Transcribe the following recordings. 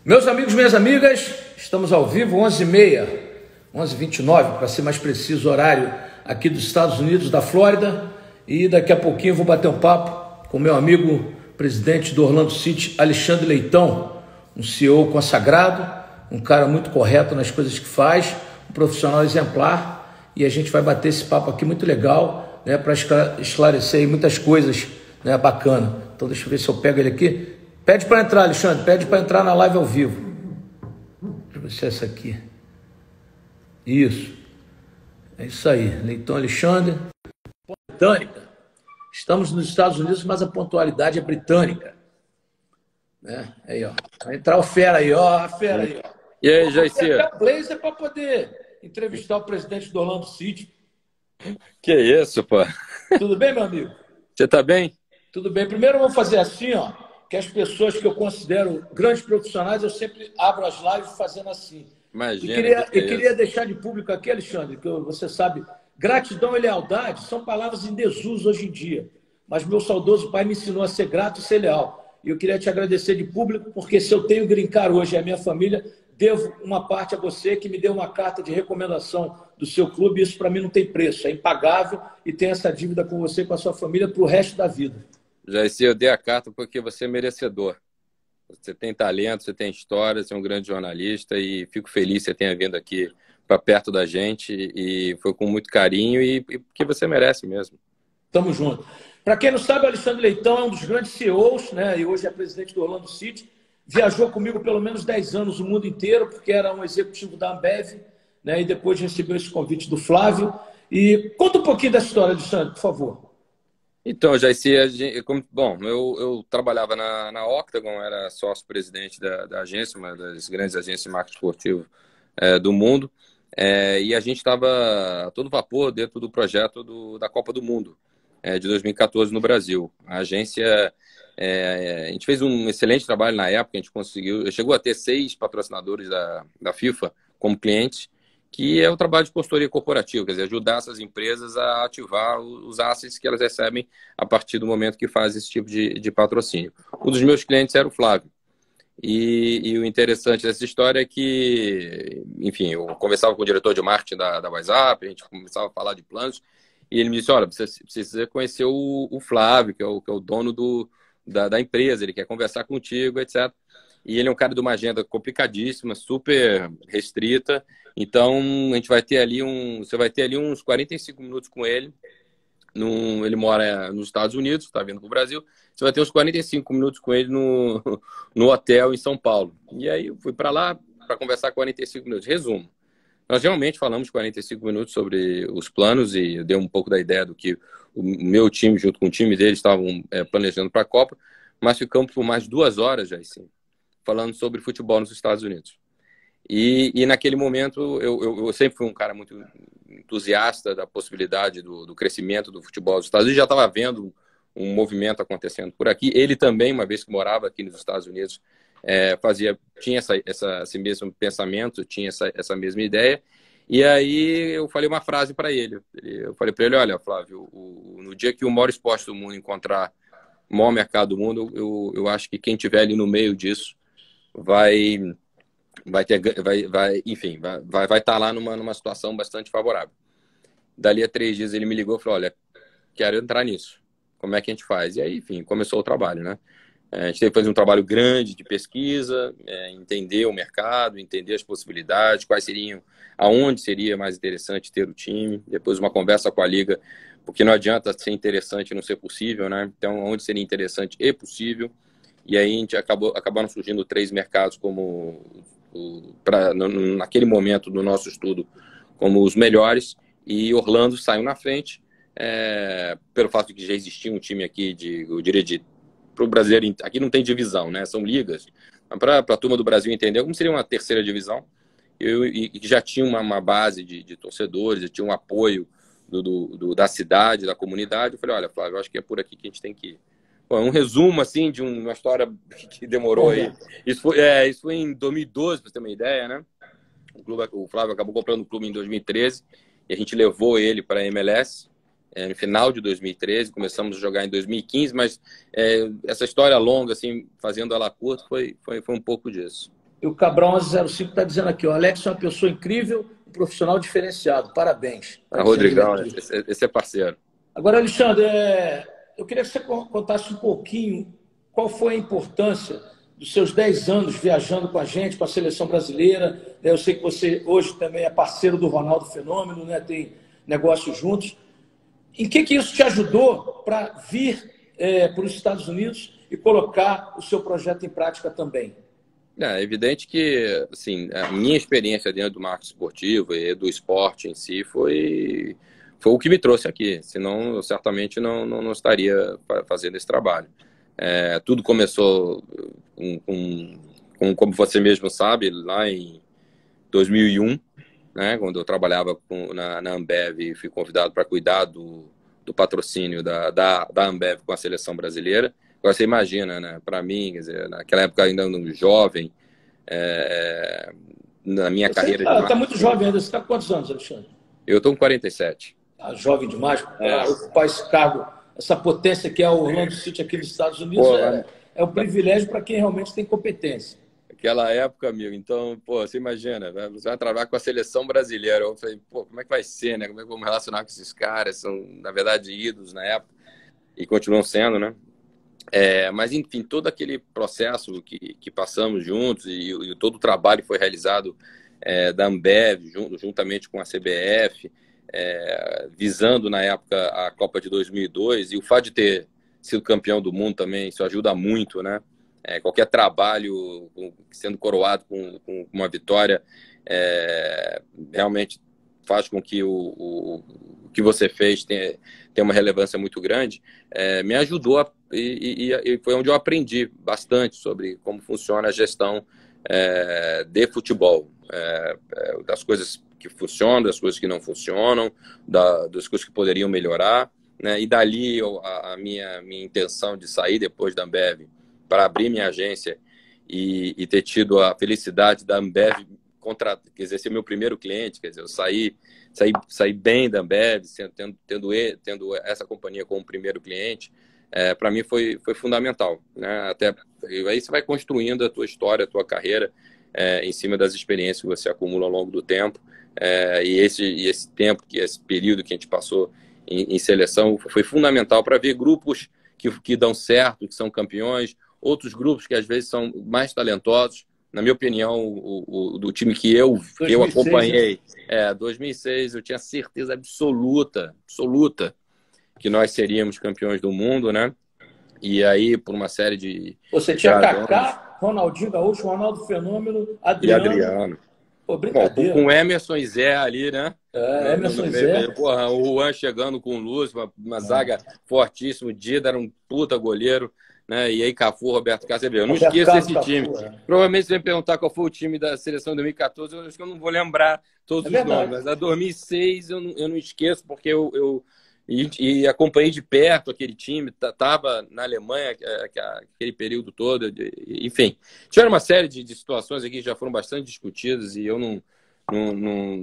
Meus amigos, minhas amigas, estamos ao vivo, 11h30, 11h29, para ser mais preciso, horário aqui dos Estados Unidos, da Flórida, e daqui a pouquinho eu vou bater um papo com meu amigo, presidente do Orlando City, Alexandre Leitão, um CEO consagrado, um cara muito correto nas coisas que faz, um profissional exemplar, e a gente vai bater esse papo aqui muito legal, né, para esclarecer aí muitas coisas, né, bacana. Então deixa eu ver se eu pego ele aqui. Pede para entrar, Alexandre, pede para entrar na live ao vivo. Deixa eu ver se é essa aqui. Isso. É isso aí. Leitão Alexandre. Britânica. Estamos nos Estados Unidos, mas a pontualidade é britânica. Né? Aí, ó. Vai entrar o fera aí, ó. A fera aí, ó. E aí, Jair? Até blazer para poder entrevistar o presidente do Orlando City. Que isso, pô? Tudo bem, meu amigo? Você tá bem? Tudo bem. Primeiro eu vou fazer assim, ó. Que as pessoas que eu considero grandes profissionais, eu sempre abro as lives fazendo assim. Imagina. E queria deixar de público aqui, Alexandre, que você sabe, gratidão e lealdade são palavras em desuso hoje em dia. Mas meu saudoso pai me ensinou a ser grato e ser leal. E eu queria te agradecer de público, porque se eu tenho green card hoje e a minha família, devo uma parte a você que me deu uma carta de recomendação do seu clube. Isso para mim não tem preço, é impagável e tem essa dívida com você e com a sua família para o resto da vida. Jair, eu dei a carta porque você é merecedor. Você tem talento, você tem história, você é um grande jornalista e fico feliz que você tenha vindo aqui para perto da gente e foi com muito carinho e porque você merece mesmo. Tamo junto. Para quem não sabe, o Alexandre Leitão é um dos grandes CEOs, né? E hoje é presidente do Orlando City. Viajou comigo pelo menos 10 anos o mundo inteiro, porque era um executivo da Ambev, né? E depois recebeu esse convite do Flávio. E conta um pouquinho dessa história, Alexandre, por favor. Então, Jair, bom, eu trabalhava na Octagon, era sócio-presidente da agência, uma das grandes agências de marketing esportivo do mundo, e a gente estava a todo vapor dentro do projeto da Copa do Mundo de 2014 no Brasil. A agência, a gente fez um excelente trabalho na época, a gente conseguiu, chegou a ter 6 patrocinadores da FIFA como clientes, que é o trabalho de consultoria corporativa, quer dizer, ajudar essas empresas a ativar os assets que elas recebem a partir do momento que faz esse tipo de patrocínio. Um dos meus clientes era o Flávio. E o interessante dessa história é que, enfim, eu conversava com o diretor de marketing da WhatsApp, a gente começava a falar de planos, e ele me disse, olha, você precisa conhecer o Flávio, que é o dono da empresa, ele quer conversar contigo, etc. E ele é um cara de uma agenda complicadíssima, super restrita. Então, você vai ter ali uns 45 minutos com ele. Ele mora nos Estados Unidos, está vindo para o Brasil. Você vai ter uns 45 minutos com ele no hotel em São Paulo. E aí eu fui para lá para conversar 45 minutos. Resumo. Nós realmente falamos 45 minutos sobre os planos e eu dei um pouco da ideia do que o meu time, junto com o time dele, estavam planejando para a Copa. Mas ficamos por mais 2 horas, já sim, falando sobre futebol nos Estados Unidos. E naquele momento, eu sempre fui um cara muito entusiasta da possibilidade do crescimento do futebol dos Estados Unidos. Já estava vendo um movimento acontecendo por aqui. Ele também, uma vez que morava aqui nos Estados Unidos, tinha esse mesmo pensamento, tinha essa mesma ideia. E aí eu falei uma frase para ele. Eu falei para ele, olha, Flávio, no dia que o maior esporte do mundo encontrar o maior mercado do mundo, eu acho que quem estiver ali no meio disso vai estar lá numa situação bastante favorável. Dali a 3 dias ele me ligou e falou, olha, quero entrar nisso. Como é que a gente faz? E aí, enfim, começou o trabalho, né? A gente teve que fazer um trabalho grande de pesquisa, entender o mercado, entender as possibilidades, aonde seria mais interessante ter o time, depois uma conversa com a Liga, porque não adianta ser interessante e não ser possível, né? Então, onde seria interessante e possível. E aí a gente acabaram surgindo 3 mercados naquele momento do nosso estudo como os melhores, e Orlando saiu na frente pelo fato de que já existia um time aqui para o brasileiro, aqui não tem divisão, né? São ligas, para a turma do Brasil entender como seria uma terceira divisão, e que já tinha uma base de torcedores, já tinha um apoio da cidade, da comunidade. Eu falei, olha, Flávio, eu acho que é por aqui que a gente tem que ir. Um resumo, assim, de uma história que demorou aí. Isso foi em 2012, para você ter uma ideia, né? O Flávio acabou comprando o clube em 2013 e a gente levou ele para a MLS no final de 2013. Começamos a jogar em 2015, mas essa história longa, assim, fazendo ela curta, foi um pouco disso. E o Cabral 1105 está dizendo aqui, o Alex é uma pessoa incrível, um profissional diferenciado. Parabéns. Rodrigão, esse é parceiro. Agora, Alexandre, eu queria que você contasse um pouquinho qual foi a importância dos seus 10 anos viajando com a gente, com a seleção brasileira. Eu sei que você hoje também é parceiro do Ronaldo Fenômeno, né? Tem negócios juntos. Em que isso te ajudou para vir para os Estados Unidos e colocar o seu projeto em prática também? É evidente que assim, a minha experiência dentro do marketing esportivo e do esporte em si foi o que me trouxe aqui, senão eu certamente não estaria fazendo esse trabalho. Tudo começou, como você mesmo sabe, lá em 2001, né, quando eu trabalhava na Ambev e fui convidado para cuidar do patrocínio da Ambev com a seleção brasileira. Agora você imagina, né, para mim, quer dizer, naquela época ainda jovem, na minha carreira... Você está muito jovem ainda, você está com quantos anos, Alexandre? Eu estou com 47. Jovem demais para ocupar esse cargo, essa potência que é o Orlando City aqui nos Estados Unidos. É um privilégio para quem realmente tem competência. Aquela época, amigo, então, você imagina, você vai trabalhar com a seleção brasileira. Eu falei, como é que vai ser, né? Como é que vamos relacionar com esses caras? São, na verdade, ídolos na época e continuam sendo, né? Mas, enfim, todo aquele processo que passamos juntos e todo o trabalho que foi realizado da Ambev, juntamente com a CBF, visando, na época, a Copa de 2002, e o fato de ter sido campeão do mundo também, isso ajuda muito, né? Qualquer trabalho sendo coroado com uma vitória realmente faz com que o que você fez tenha uma relevância muito grande. Me ajudou e foi onde eu aprendi bastante sobre como funciona a gestão de futebol, das coisas que funcionam, das coisas que não funcionam, das coisas que poderiam melhorar, né? E dali a minha intenção de sair depois da Ambev para abrir minha agência e ter tido a felicidade da Ambev quer dizer, ser meu primeiro cliente, quer dizer, eu saí bem da Ambev, tendo essa companhia como primeiro cliente, para mim foi fundamental, né? Até aí você vai construindo a tua história, a tua carreira em cima das experiências que você acumula ao longo do tempo, e esse tempo, esse período que a gente passou em seleção foi fundamental para ver grupos que dão certo, que são campeões, outros grupos que às vezes são mais talentosos. Na minha opinião, do time que eu acompanhei, 2006, eu tinha certeza absoluta que nós seríamos campeões do mundo, né? E aí, por uma série de... Você tinha Kaká, Ronaldinho Gaúcho, Ronaldo Fenômeno, Adriano. Pô, brincadeira. Com o Emerson e Zé ali, né? Emerson e Zé. Porra, o Juan chegando com o Luz, uma zaga fortíssima, o Dida era um puta goleiro, né? E aí Cafu, Roberto Carlos, eu não esqueço desse time. Provavelmente você vai me perguntar qual foi o time da seleção de 2014, eu acho que eu não vou lembrar todos os nomes, mas a 2006 eu não esqueço, porque eu acompanhei de perto aquele time, estava na Alemanha aquele período todo, enfim. Tiveram uma série de situações aqui que já foram bastante discutidas e eu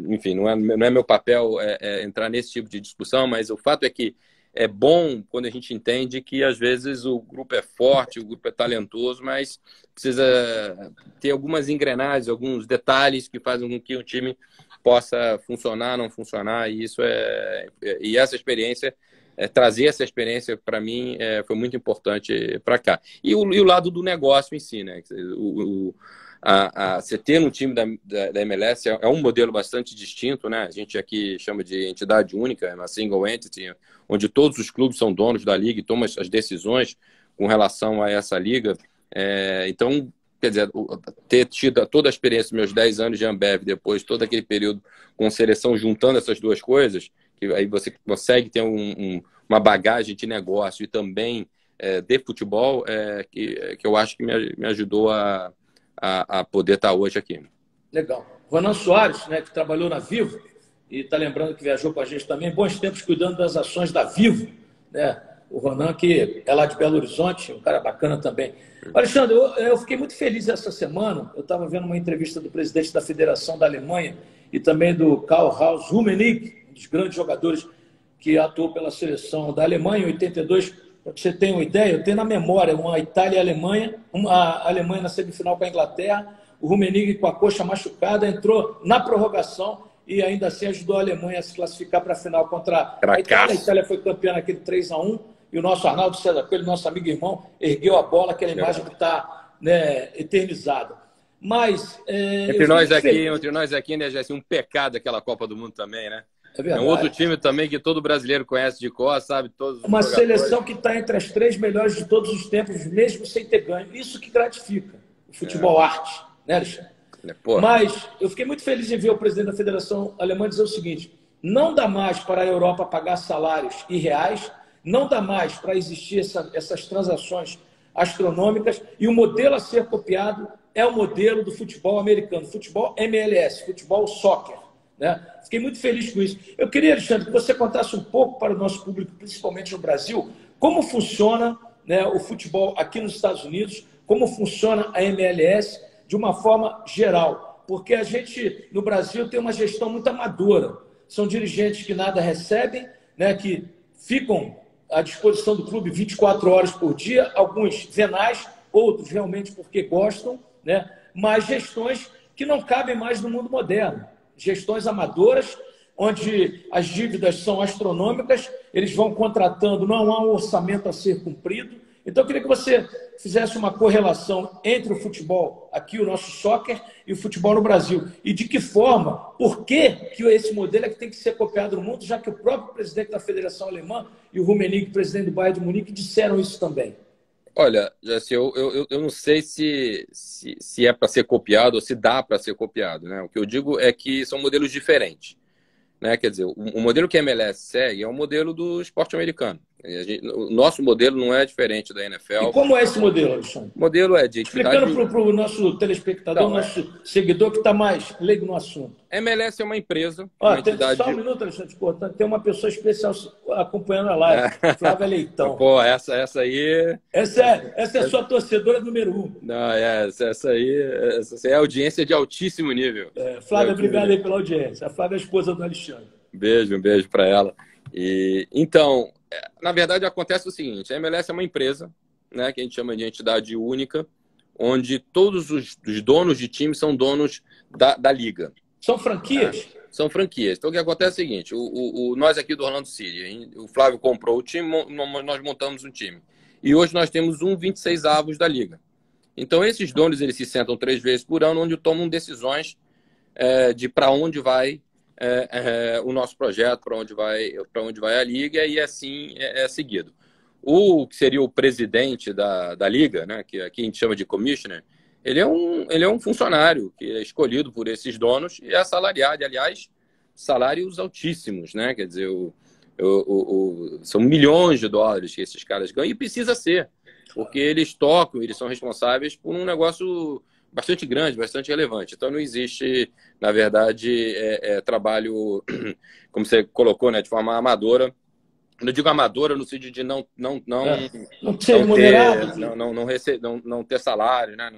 enfim, não é meu papel entrar nesse tipo de discussão, mas o fato é que é bom quando a gente entende que às vezes o grupo é forte, o grupo é talentoso, mas precisa ter algumas engrenagens, alguns detalhes que fazem com que o time possa funcionar, não funcionar, e isso e essa experiência, trazer essa experiência para mim foi muito importante para cá. E o lado do negócio em si, né? Você ter um time da MLS é um modelo bastante distinto, né? A gente aqui chama de entidade única, uma single entity, onde todos os clubes são donos da liga e tomam as decisões com relação a essa liga. Então, quer dizer, ter tido toda a experiência dos meus 10 anos de Ambev, depois todo aquele período com seleção, juntando essas duas coisas, que aí você consegue ter uma bagagem de negócio e também de futebol, que eu acho que me ajudou a poder estar hoje aqui. Legal. Ronan Soares, né, que trabalhou na Vivo e está lembrando que viajou com a gente também, bons tempos cuidando das ações da Vivo, né? O Ronan, que é lá de Belo Horizonte, um cara bacana também. Alexandre, eu fiquei muito feliz essa semana. Eu estava vendo uma entrevista do presidente da Federação da Alemanha e também do Karl-Heinz Rummenigge, um dos grandes jogadores que atuou pela seleção da Alemanha em 82, para você ter uma ideia, eu tenho na memória uma Itália e Alemanha, uma Alemanha na semifinal com a Inglaterra, o Rummenigge com a coxa machucada entrou na prorrogação e ainda assim ajudou a Alemanha a se classificar para a final contra a Itália. A Itália foi campeã naquele 3-1 e o nosso Arnaldo César Coelho, nosso amigo e irmão, ergueu a bola, aquela imagem que está, né, eternizada. Mas entre nós aqui, né, Jesse, um pecado aquela Copa do Mundo também, né? É verdade. É um outro time também que todo brasileiro conhece de cor, sabe? Todos uma seleção que está entre as 3 melhores de todos os tempos, mesmo sem ter ganho. Isso que gratifica o futebol arte, né, Alexandre? Mas eu fiquei muito feliz em ver o presidente da Federação Alemã dizer o seguinte: não dá mais para a Europa pagar salários irreais, não dá mais para existir essas transações astronômicas, e o modelo a ser copiado é o modelo do futebol americano, futebol MLS, futebol soccer, né? Fiquei muito feliz com isso. Eu queria, Alexandre, que você contasse um pouco para o nosso público, principalmente no Brasil, como funciona, né, o futebol aqui nos Estados Unidos, como funciona a MLS de uma forma geral. Porque a gente, no Brasil, tem uma gestão muito amadora. São dirigentes que nada recebem, né, que ficam à disposição do clube 24 horas por dia, alguns venais, outros realmente porque gostam, né, mas gestões que não cabem mais no mundo moderno. Gestões amadoras, onde as dívidas são astronômicas, eles vão contratando, não há um orçamento a ser cumprido. Então, eu queria que você fizesse uma correlação entre o futebol aqui, o nosso soccer, e o futebol no Brasil. E de que forma, por que esse modelo é que tem que ser copiado no mundo, já que o próprio presidente da Federação Alemã e o Rummenigge, presidente do Bayern de Munique, disseram isso também. Olha, Jesse, eu não sei se é para ser copiado ou se dá para ser copiado, né? O que eu digo é que são modelos diferentes, né? Quer dizer, o modelo que a MLS segue é o modelo do esporte americano. O nosso modelo não é diferente da NFL. E como é esse modelo, Alexandre? O modelo é de explicando para o nosso telespectador, então, nosso seguidor que está mais leigo no assunto. A MLS é uma empresa. Uma entidade só um minuto, Alexandre. Tem uma pessoa especial acompanhando a live, Flávia Leitão. Pô, essa aí. É sério, essa é a sua torcedora número 1. Não, essa aí é audiência de altíssimo nível. Flávia, obrigado aí pela audiência. A Flávia é a esposa do Alexandre. Um beijo para ela. Então, na verdade, acontece o seguinte: a MLS é uma empresa, né, que a gente chama de entidade única, onde todos os donos de time são donos da liga. São franquias? São franquias. Então, o que acontece é o seguinte: nós aqui do Orlando City, o Flávio comprou o time, nós montamos um time. E hoje nós temos 1/26 da liga. Então, esses donos eles se sentam 3 vezes por ano, onde tomam decisões de para onde vai o nosso projeto, para onde vai a liga, e assim é seguido. O que seria o presidente da liga, né, que aqui a gente chama de commissioner, ele é um funcionário que é escolhido por esses donos e é assalariado, aliás, salários altíssimos, né? Quer dizer, são milhões de dólares que esses caras ganham, e precisa ser, porque eles são responsáveis por um negócio bastante grande, bastante relevante. Então, não existe, na verdade, trabalho, como você colocou, né, de forma amadora. Eu digo amadora no sentido de não ser remunerado, não ter salário, né?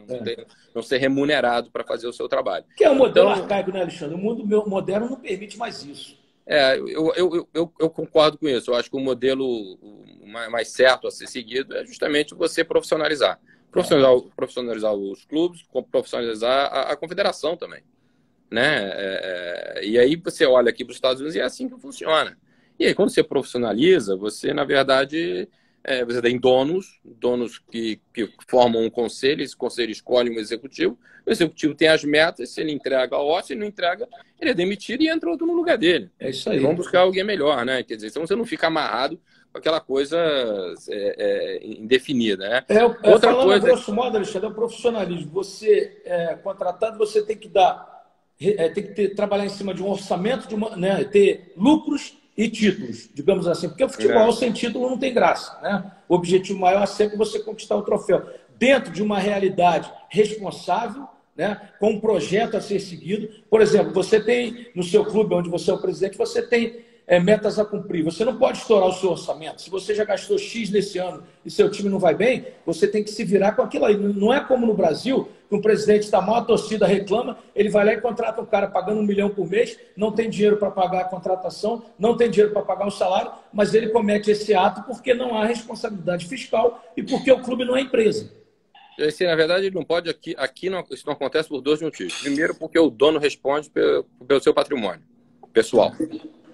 Não ser remunerado para fazer o seu trabalho. Que é um modelo arcaico, né, Alexandre? O mundo moderno não permite mais isso. Eu concordo com isso. Eu acho que o modelo mais certo a ser seguido é justamente você profissionalizar. Profissionalizar os clubes, profissionalizar a confederação também, né? E aí você olha aqui para os Estados Unidos e é assim que funciona. E aí, quando você profissionaliza, você, na verdade, você tem donos que formam um conselho, esse conselho escolhe um executivo, o executivo tem as metas, se ele entrega, ótimo, se ele não entrega, ele é demitido e entra outro no lugar dele. É isso aí. E vão buscar alguém melhor, né? Quer dizer, então você não fica amarrado com aquela coisa indefinida, né? Outra coisa, grosso modo, Alexandre, é o profissionalismo. Você, contratado, você tem que trabalhar em cima de um orçamento, né, ter lucros e títulos, digamos assim, porque o futebol sem título não tem graça, né? O objetivo maior é sempre você conquistar o troféu dentro de uma realidade responsável, né? Com um projeto a ser seguido. Por exemplo, você tem no seu clube, onde você é o presidente, você tem metas a cumprir. Você não pode estourar o seu orçamento. Se você já gastou X nesse ano e seu time não vai bem, você tem que se virar com aquilo aí. Não é como no Brasil, que um presidente está mal, a torcida reclama, ele vai lá e contrata um cara pagando 1 milhão por mês, não tem dinheiro para pagar a contratação, não tem dinheiro para pagar o salário, mas ele comete esse ato porque não há responsabilidade fiscal e porque o clube não é empresa. Esse, na verdade, ele não pode aqui não, isso não acontece por dois motivos. Primeiro, porque o dono responde pelo seu patrimônio pessoal.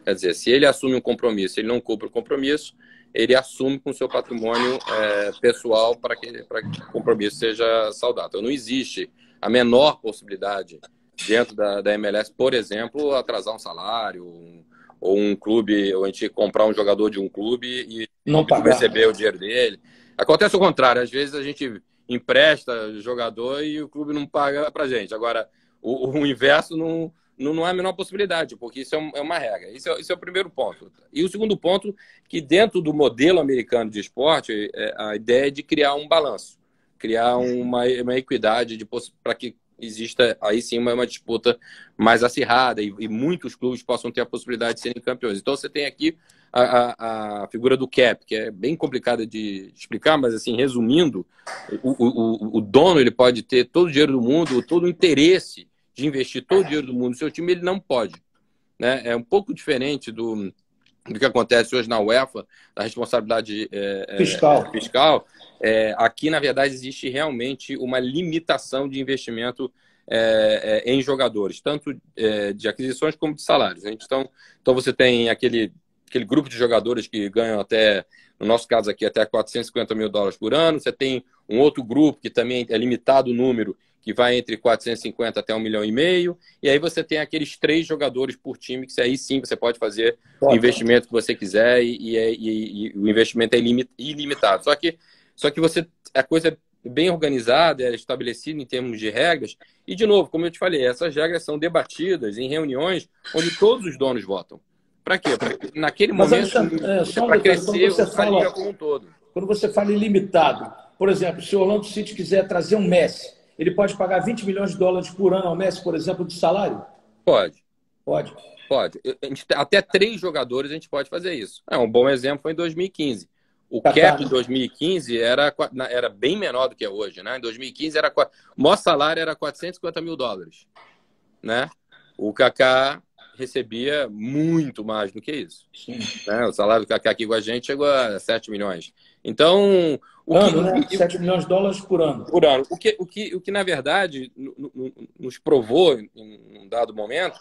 Quer dizer, se ele assume um compromisso, ele não cumpre o compromisso, ele assume com o seu patrimônio pessoal para que o compromisso seja saudável. Então, não existe a menor possibilidade dentro da MLS, por exemplo, atrasar um salário, ou um clube, ou a gente comprar um jogador de um clube e não receber o dinheiro dele. Acontece o contrário, às vezes a gente empresta jogador e o clube não paga para a gente. Agora, o inverso não é a menor possibilidade, porque isso é uma regra. Isso é o primeiro ponto. E o segundo ponto, que dentro do modelo americano de esporte, a ideia é de criar um balanço, criar uma equidade para que exista, aí sim, uma disputa mais acirrada e muitos clubes possam ter a possibilidade de serem campeões. Então, você tem aqui a figura do cap, que é bem complicada de explicar, mas, assim, resumindo, o dono ele pode ter todo o dinheiro do mundo, todo o interesse de investir todo o dinheiro do mundo no seu time, ele não pode. Né? É um pouco diferente do que acontece hoje na UEFA, da responsabilidade fiscal. Aqui, na verdade, existe realmente uma limitação de investimento em jogadores, tanto de aquisições como de salários. Então você tem aquele grupo de jogadores que ganham até, no nosso caso aqui, até $450 mil por ano. Você tem um outro grupo que também é limitado o número, que vai entre 450 até 1,5 milhão. E aí você tem aqueles 3 jogadores por time, que aí sim você pode fazer o investimento que você quiser e o investimento é ilimitado. Só que a coisa é bem organizada, é estabelecida em termos de regras. E, de novo, como eu te falei, essas regras são debatidas em reuniões onde todos os donos votam. Para quê? Porque naquele momento, para crescer a liga como um todo. Quando você fala ilimitado, por exemplo, se o Orlando City quiser trazer um Messi, ele pode pagar $20 milhões por ano ao Messi, por exemplo, de salário? Pode. Pode. Até 3 jogadores a gente pode fazer isso. Um bom exemplo foi em 2015. O cap em 2015 era bem menor do que é hoje. Né? Em 2015, o maior salário era $450 mil. Né? O Kaká recebia muito mais do que isso. Né? O salário do Kaká aqui com a gente chegou a 7 milhões. Então... $7 milhões por ano. Por ano. O que na verdade, nos provou, em um dado momento,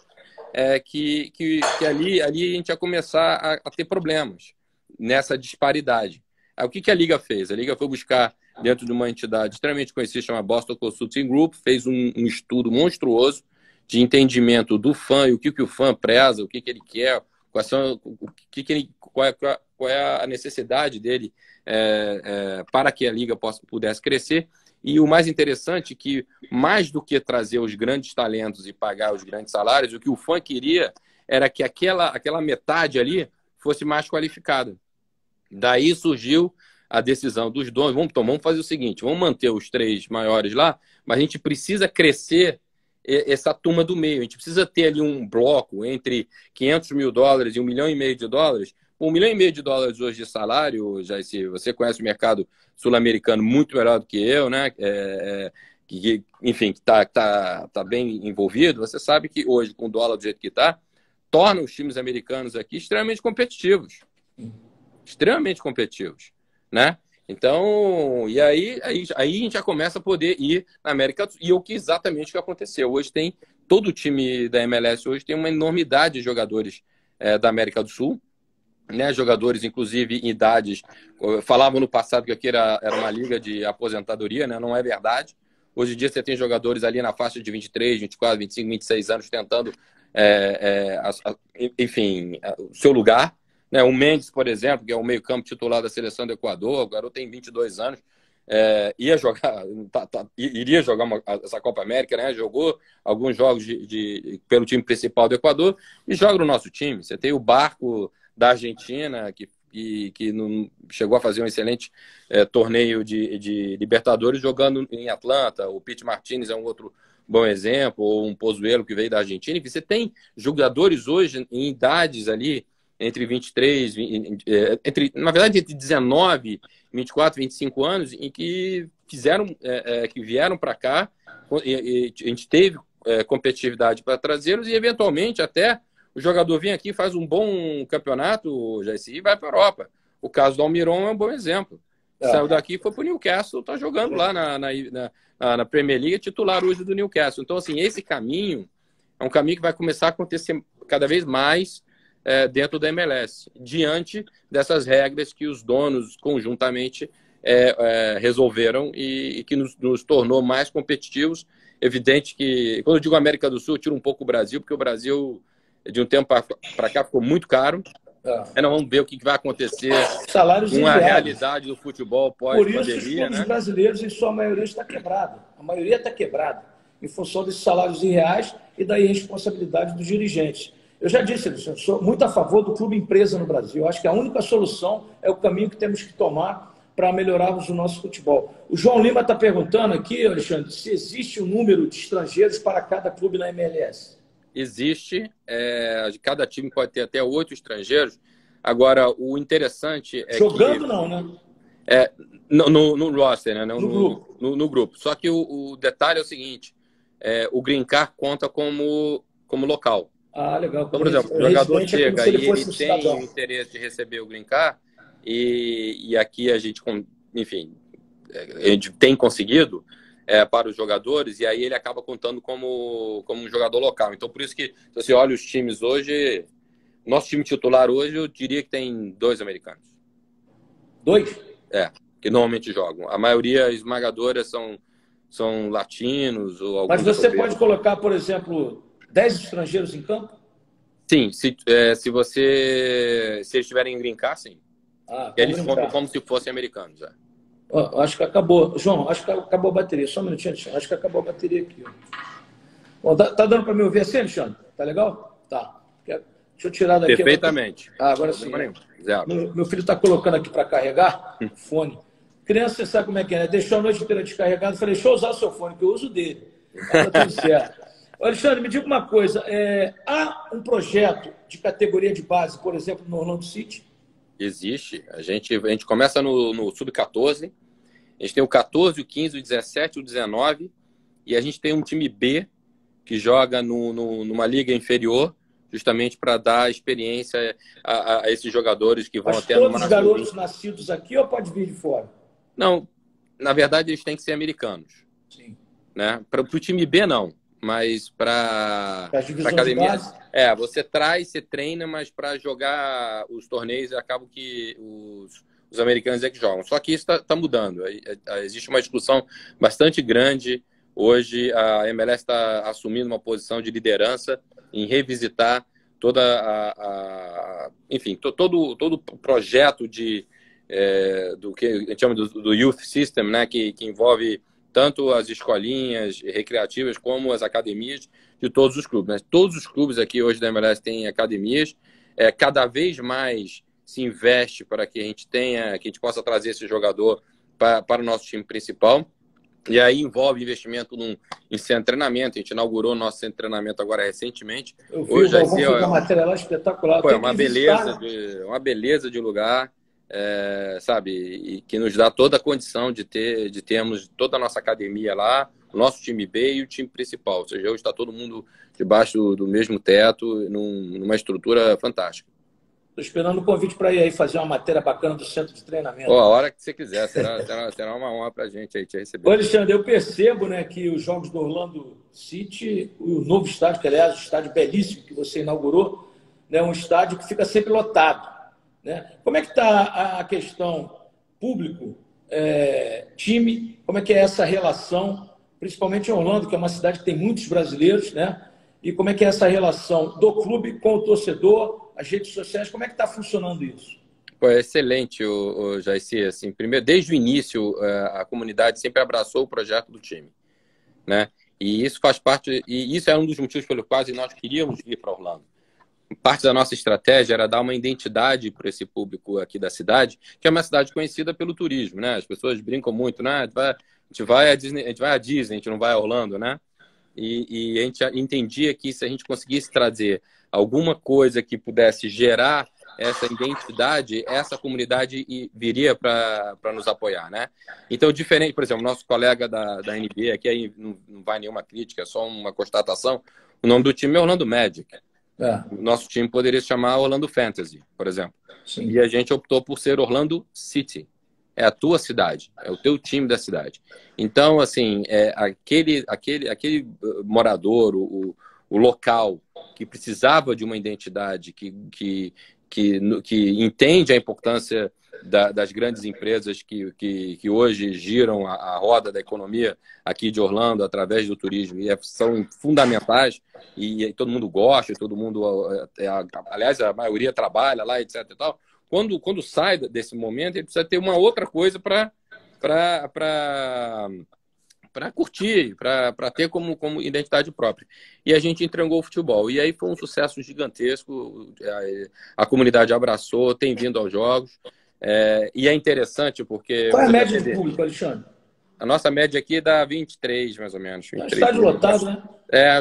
é que ali a gente ia começar a ter problemas nessa disparidade. Aí, o que a Liga fez? A Liga foi buscar, dentro de uma entidade extremamente conhecida, chamada Boston Consulting Group, fez um estudo monstruoso de entendimento do fã e o que o fã preza, o que ele quer, qual é a necessidade dele para que a Liga pudesse crescer. E o mais interessante é que, mais do que trazer os grandes talentos e pagar os grandes salários, o que o fã queria era que aquela metade ali fosse mais qualificada. Daí surgiu a decisão dos donos. Vamos fazer o seguinte, vamos manter os 3 maiores lá, mas a gente precisa crescer essa turma do meio. A gente precisa ter ali um bloco entre $500 mil e $1,5 milhão. $1,5 milhão hoje de salário, já se você conhece o mercado sul-americano muito melhor do que eu, né? Enfim, que tá bem envolvido, você sabe que hoje, com o dólar do jeito que está, torna os times americanos aqui extremamente competitivos. Extremamente competitivos, né? Então, e aí a gente já começa a poder ir na América do Sul. E exatamente o que aconteceu. Hoje todo o time da MLS hoje tem uma enormidade de jogadores da América do Sul, né? Jogadores, inclusive, em idades. Falavam no passado que aqui era uma liga de aposentadoria, né? Não é verdade. Hoje em dia você tem jogadores ali na faixa de 23, 24, 25, 26 anos tentando, enfim, o seu lugar. Né? O Mendes, por exemplo, que é o meio-campo titular da seleção do Equador, o garoto tem 22 anos, iria jogar essa Copa América, né? Jogou alguns jogos pelo time principal do Equador e joga no nosso time. Você tem o Barco da Argentina, que não chegou a fazer um excelente torneio de Libertadores jogando em Atlanta. O Pete Martinez é um outro bom exemplo, ou um Pozuelo que veio da Argentina. E você tem jogadores hoje em idades ali entre 23, na verdade, entre 19, 24, 25 anos, em que que vieram para cá, e a gente teve competitividade para trazê-los, e eventualmente até o jogador vem aqui, faz um bom campeonato, já e vai para a Europa. O caso do Almiron é um bom exemplo. Saiu daqui e foi para o Newcastle, está jogando lá na Premier League, titular hoje do Newcastle. Então, assim, esse caminho é um caminho que vai começar a acontecer cada vez mais dentro da MLS, diante dessas regras que os donos conjuntamente resolveram e que nos tornou mais competitivos. Evidente que, quando eu digo América do Sul, eu tiro um pouco o Brasil, porque o Brasil, de um tempo para cá, ficou muito caro. Nós vamos ver o que vai acontecer com a realidade do futebol pós-pandemia. Por isso, os clubes brasileiros, em sua maioria, está quebrado. A maioria está quebrada, em função desses salários irreais e da irresponsabilidade dos dirigentes. Eu já disse, Luciano, sou muito a favor do clube empresa no Brasil. Eu acho que a única solução é o caminho que temos que tomar para melhorarmos o nosso futebol. O João Lima está perguntando aqui, Alexandre, se existe um número de estrangeiros para cada clube na MLS. Existe. Cada time pode ter até 8 estrangeiros. Agora, o interessante é Jogando que... não, né? No roster, né? Não, no grupo. No grupo. Só que o detalhe é o seguinte, o Green Card conta como local. Legal. Então, por exemplo, o jogador chega e ele tem o interesse de receber o Green Card, e aqui a gente, enfim, a gente tem conseguido para os jogadores, e aí ele acaba contando como um jogador local. Então, por isso que, se você olha os times hoje, nosso time titular hoje, eu diria que tem 2 americanos. 2? Que normalmente jogam. A maioria esmagadora são latinos ou alguns. Mas você pode colocar, por exemplo, 10 estrangeiros em campo? Sim, se eles estiverem em Green Card, sim. Eles contam como se fossem americanos. Acho que acabou. João, acho que acabou a bateria. Só um minutinho, Alexandre. Acho que acabou a bateria aqui. Bom, tá dando para me ouvir assim, Alexandre? Tá legal? Tá. Deixa eu tirar daqui. Perfeitamente. Agora sim. Meu filho está colocando aqui para carregar o fone. Criança, você sabe como é que é, né? Deixou a noite inteira descarregado. Falei, deixa eu usar o seu fone, que eu uso dele. Tá tudo certo. Alexandre, me diga uma coisa. Há um projeto de categoria de base, por exemplo, no Orlando City? Existe. A gente começa no Sub-14, a gente tem o 14, o 15, o 17, o 19, e a gente tem um time B que joga numa liga inferior, justamente para dar experiência a esses jogadores que vão até no todos os garotos nascidos aqui ou pode vir de fora? Não, na verdade eles têm que ser americanos. Sim. Né? Para o time B, não. Mas para academia, você traz, você treina, mas para jogar os torneios, acaba que os americanos é que jogam. Só que isso está mudando. Existe uma discussão bastante grande. Hoje a MLS está assumindo uma posição de liderança em revisitar enfim, todo o projeto do que a gente chama do Youth System, né, que envolve tanto as escolinhas recreativas como as academias de todos os clubes. Né? Todos os clubes aqui hoje da MLS têm academias. Cada vez mais se investe para que a gente possa trazer esse jogador para o nosso time principal. E aí envolve investimento em centro de treinamento. A gente inaugurou o nosso centro de treinamento agora recentemente. Eu vi uma matéria lá espetacular. Foi uma beleza de lugar. Sabe, e que nos dá toda a condição de termos toda a nossa academia lá, o nosso time B e o time principal. Ou seja, hoje está todo mundo debaixo do mesmo teto, numa estrutura fantástica. Estou esperando o convite para ir aí fazer uma matéria bacana do centro de treinamento. A hora que você quiser, será uma honra para a gente aí te receber. Ô, Alexandre, eu percebo, né, que os jogos do Orlando City, o novo estádio, que aliás, o estádio belíssimo que você inaugurou, né, um estádio que fica sempre lotado. Né? Como é que está a questão público, time, como é que é essa relação, principalmente em Orlando, que é uma cidade que tem muitos brasileiros, né? E como é que é essa relação do clube com o torcedor, as redes sociais, como é que está funcionando isso? É excelente, Jayci. Assim, primeiro, desde o início, a comunidade sempre abraçou o projeto do time, né? E isso faz parte, e isso é um dos motivos pelo quais nós queríamos vir para Orlando. Parte da nossa estratégia era dar uma identidade para esse público aqui da cidade, que é uma cidade conhecida pelo turismo, né? As pessoas brincam muito, né? A gente vai à Disney, a gente não vai a Orlando, né? E a gente entendia que se a gente conseguisse trazer alguma coisa que pudesse gerar essa identidade, essa comunidade viria para nos apoiar, né? Então, diferente, por exemplo, nosso colega da NBA, aqui aí não vai nenhuma crítica, é só uma constatação, o nome do time é Orlando Magic. O nosso time poderia se chamar Orlando Fantasy, por exemplo. Sim. E a gente optou por ser Orlando City. É a tua cidade, é o teu time da cidade. Então, assim, aquele morador, o local que precisava de uma identidade, que entende a importância das grandes empresas que hoje giram a roda da economia aqui de Orlando através do turismo, e são fundamentais, e todo mundo gosta, todo mundo, aliás, a maioria trabalha lá, etc. E tal. Quando sai desse momento, ele precisa ter uma outra coisa para curtir, para ter como identidade própria. E a gente entregou o futebol. E aí foi um sucesso gigantesco, a comunidade abraçou, tem vindo aos jogos. E é interessante porque... Qual é a média de público, Alexandre? A nossa média aqui dá 23, mais ou menos. 23, estádio lotado, né?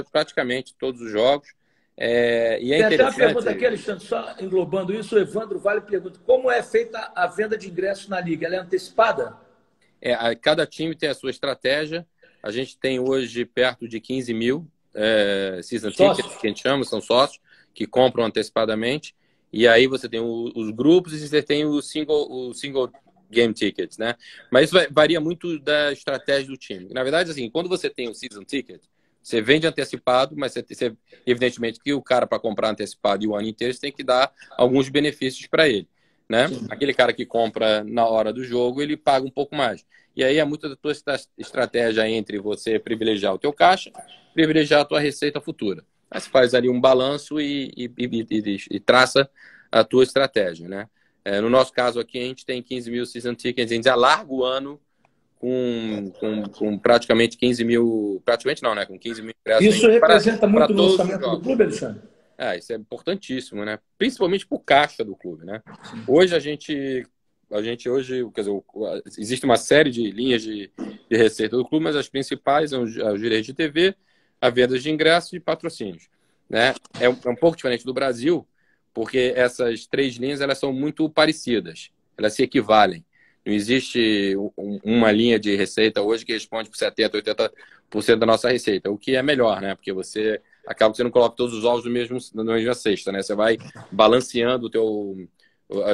Praticamente todos os jogos. E é tem até uma interessante... pergunta aqui, Alexandre, só englobando isso, o Evandro Vale pergunta, como é feita a venda de ingressos na Liga? Ela é antecipada? Cada time tem a sua estratégia. A gente tem hoje perto de 15 mil season tickets, que a gente chama, são sócios, que compram antecipadamente. E aí você tem os grupos e você tem o single game tickets, né? Mas isso varia muito da estratégia do time. Na verdade, assim, quando você tem o season ticket, você vende antecipado, mas evidentemente que o cara, para comprar antecipado e o ano inteiro, você tem que dar alguns benefícios para ele, né? Aquele cara que compra na hora do jogo, ele paga um pouco mais. E aí é muito da tua estratégia entre você privilegiar o teu caixa, privilegiar a tua receita futura. Aí você faz ali um balanço e traça a tua estratégia, né? No nosso caso aqui, a gente tem 15 mil season tickets, a gente alarga o ano com praticamente 15 mil... Praticamente não, né? Com 15 mil ingressos. Isso representa muito no orçamento do clube, Alexandre? Isso é importantíssimo, né? Principalmente para o caixa do clube, né? Hoje a gente hoje, quer dizer, existe uma série de linhas de receita do clube, mas as principais são os direitos de TV, a venda de ingressos e patrocínios, né? É um pouco diferente do Brasil, porque essas três linhas elas são muito parecidas, elas se equivalem. Não existe uma linha de receita hoje que responde por 70%, 80% da nossa receita, o que é melhor, né? Porque você acaba que você não coloca todos os ovos na mesma cesta, né? Você vai balanceando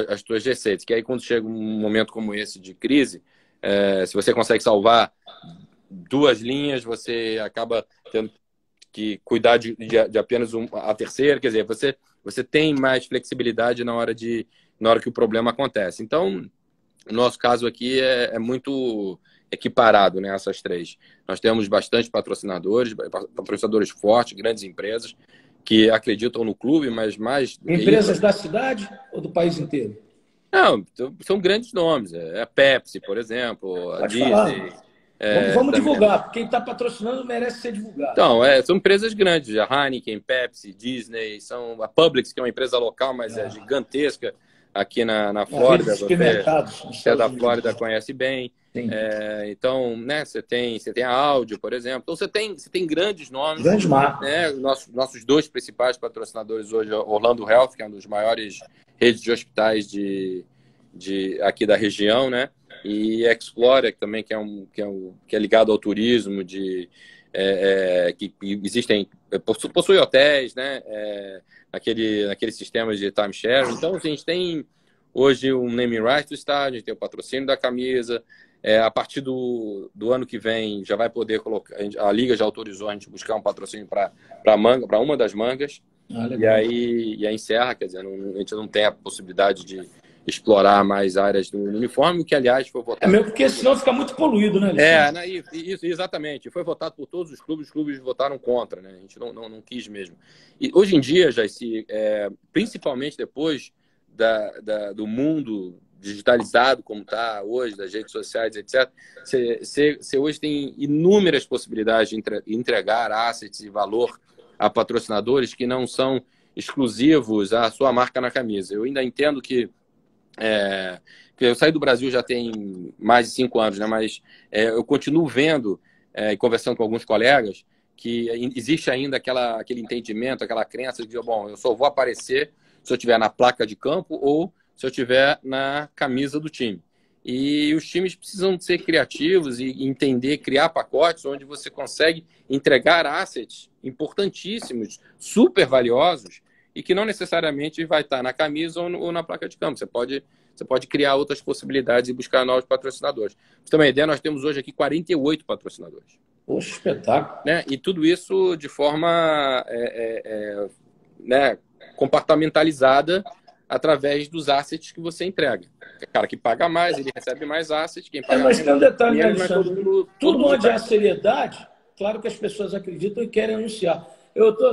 as tuas receitas, que aí quando chega um momento como esse de crise, se você consegue salvar duas linhas, você acaba tendo que cuidar de apenas a terceira, quer dizer, você tem mais flexibilidade na hora que o problema acontece. Então, o nosso caso aqui é muito equiparado, né, essas três. Nós temos bastante patrocinadores fortes, grandes empresas, que acreditam no clube, mas mais... Empresas da cidade ou do país inteiro? Não, são grandes nomes. A Pepsi, por exemplo, a Disney. Vamos divulgar, porque quem está patrocinando merece ser divulgado. Então, são empresas grandes, a Heineken, Pepsi, Disney, a Publix, que é uma empresa local, mas é gigantesca aqui na Flórida. Você é da Flórida, conhece bem. Então, né, você tem a Audi, por exemplo. Então, você tem grandes nomes. Grandes marcas. Né? Nossos dois principais patrocinadores hoje, Orlando Health, que é uma das maiores redes de hospitais aqui da região, né? E Explorer, que também que é ligado ao turismo, que existem, possui hotéis, né? Naquele sistema de timeshare. Então, assim, a gente tem hoje um naming right do estádio, a gente tem o patrocínio da camisa. A partir do ano que vem já vai poder colocar, a Liga já autorizou a gente buscar um patrocínio para uma das mangas. E aí encerra, quer dizer, a gente não tem a possibilidade de explorar mais áreas do uniforme, o que, aliás, foi votado... mesmo porque senão fica muito poluído, né, Alexandre? Isso, exatamente. Foi votado por todos os clubes votaram contra, né? A gente não quis mesmo. E hoje em dia, principalmente depois do mundo digitalizado como está hoje, das redes sociais, etc., você hoje tem inúmeras possibilidades de entregar assets e valor a patrocinadores que não são exclusivos à sua marca na camisa. Eu ainda entendo que eu saí do Brasil já tem mais de 5 anos, né? Mas eu continuo vendo e conversando com alguns colegas que existe ainda aquele entendimento, aquela crença de que, bom, eu só vou aparecer se eu estiver na placa de campo ou se eu estiver na camisa do time. E os times precisam ser criativos e entender, criar pacotes onde você consegue entregar assets importantíssimos, super valiosos, e que não necessariamente vai estar na camisa ou na placa de campo. Você pode criar outras possibilidades e buscar novos patrocinadores. Pra você ter uma ideia, nós temos hoje aqui 48 patrocinadores. Poxa, espetáculo. Né? E tudo isso de forma né, compartimentalizada através dos assets que você entrega. O cara que paga mais, ele recebe mais assets. Quem paga mas tem um detalhe, menos, Alexandre. Tudo onde há seriedade, claro que as pessoas acreditam e querem anunciar.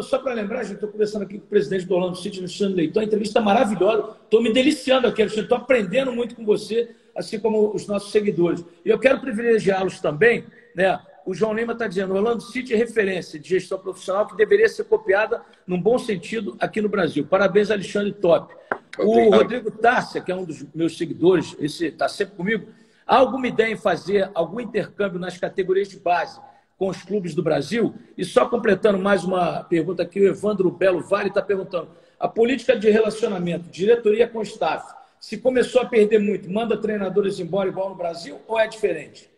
Só para lembrar, gente, estou conversando aqui com o presidente do Orlando City, Alexandre Leitão, entrevista maravilhosa. Estou me deliciando aqui, Alexandre. Estou aprendendo muito com você, assim como os nossos seguidores. E eu quero privilegiá-los também, né? O João Lima está dizendo, Orlando City é referência de gestão profissional que deveria ser copiada num bom sentido aqui no Brasil. Parabéns, Alexandre, top. O Rodrigo Tárcia, que é um dos meus seguidores, esse está sempre comigo, há alguma ideia em fazer algum intercâmbio nas categorias de base com os clubes do Brasil? E só completando mais uma pergunta aqui, o Evandro Belo Vale está perguntando, a política de relacionamento, diretoria com staff, se começou a perder muito, manda treinadores embora igual no Brasil ou é diferente?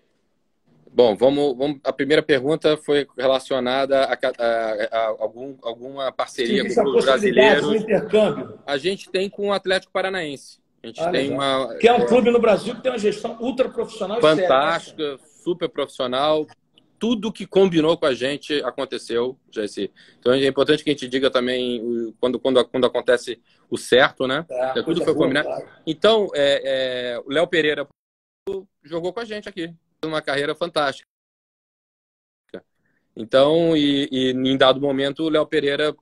Bom, vamos. A primeira pergunta foi relacionada a alguma parceria com os brasileiros. Um intercâmbio. A gente tem com o Atlético Paranaense. A gente tem que é um clube no Brasil que tem uma gestão ultra profissional fantástica, e séria, super profissional. Tudo que combinou com a gente aconteceu, Jesse. Então é importante que a gente diga também quando acontece o certo, né? Tudo foi combinado. Claro. Então, o Léo Pereira jogou com a gente aqui. Uma carreira fantástica. Então, em dado momento, o Léo Pereira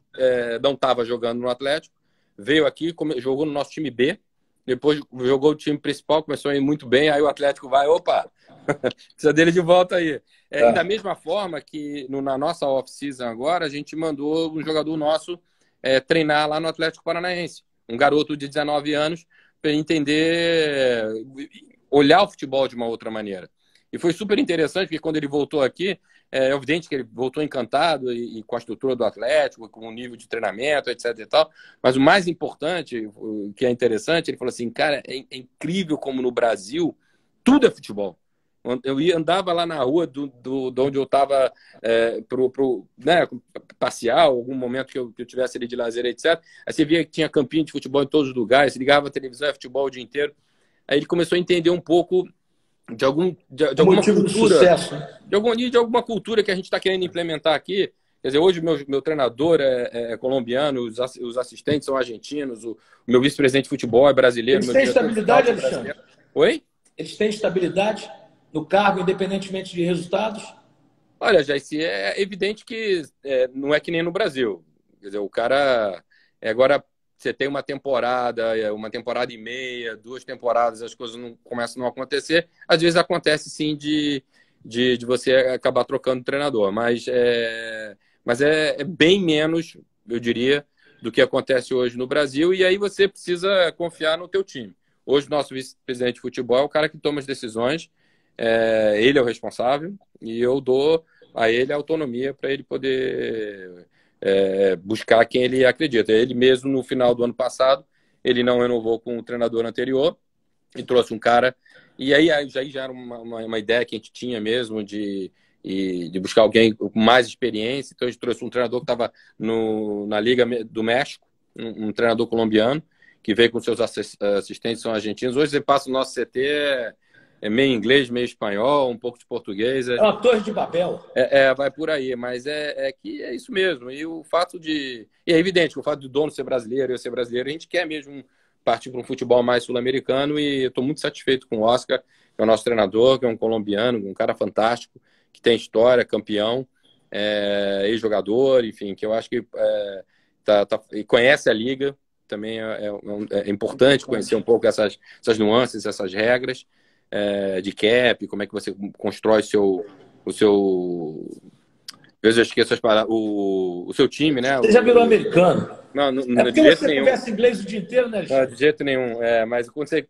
não estava jogando no Atlético, veio aqui, jogou no nosso time B, depois jogou o time principal, começou a ir muito bem, aí o Atlético vai, opa, precisa dele de volta aí. E da mesma forma que na nossa off-season agora, a gente mandou um jogador nosso treinar lá no Atlético Paranaense, um garoto de 19 anos, para entender, olhar o futebol de uma outra maneira. E foi super interessante, porque quando ele voltou aqui, é evidente que ele voltou encantado e com a estrutura do Atlético, com o nível de treinamento, etc. e tal. Mas o mais importante, o que é interessante, ele falou assim, cara, é incrível como no Brasil tudo é futebol. Eu andava lá na rua de onde eu estava né, passear, algum momento que eu tivesse ali de lazer, etc. Aí você via que tinha campinho de futebol em todos os lugares, você ligava a televisão, é futebol o dia inteiro. Aí ele começou a entender um pouco de alguma cultura, sucesso. de alguma cultura que a gente está querendo implementar aqui. Quer dizer, hoje meu treinador é colombiano, os assistentes são argentinos, o meu vice-presidente de futebol é brasileiro. Eles têm estabilidade, Alexandre? Oi? Eles têm estabilidade no cargo, independentemente de resultados? Olha, Jayce, é evidente que não é que nem no Brasil. Quer dizer, o cara agora... Você tem uma temporada e meia, 2 temporadas, as coisas começam a não acontecer. Às vezes acontece, sim, de você acabar trocando treinador. Mas é bem menos, eu diria, do que acontece hoje no Brasil. E aí você precisa confiar no teu time. Hoje, o nosso vice-presidente de futebol é o cara que toma as decisões. Ele é o responsável. E eu dou a ele a autonomia para ele poder... buscar quem ele acredita. Ele mesmo, no final do ano passado, ele não renovou com o treinador anterior e trouxe um cara. E aí já era uma ideia que a gente tinha mesmo de buscar alguém com mais experiência. Então a gente trouxe um treinador que estava na Liga do México, um treinador colombiano, que veio com seus assistentes, são argentinos. Hoje você passa o nosso CT... meio inglês, meio espanhol, um pouco de português. É uma torre de Babel. Vai por aí, mas que é isso mesmo. E o fato de... E é evidente que o fato do dono ser brasileiro e eu ser brasileiro, a gente quer mesmo partir para um futebol mais sul-americano e eu estou muito satisfeito com o Oscar, que é o nosso treinador, que é um colombiano, um cara fantástico, que tem história, campeão, ex-jogador, enfim, que eu acho que e conhece a liga. Também é importante conhecer um pouco essas nuances, essas regras. De cap, como é que você constrói o seu... Eu já esqueço as palavras. O seu time, né? Você já virou americano? Não, porque você conversa inglês o dia inteiro, né, Alexandre? Não, de jeito nenhum. Mas quando você...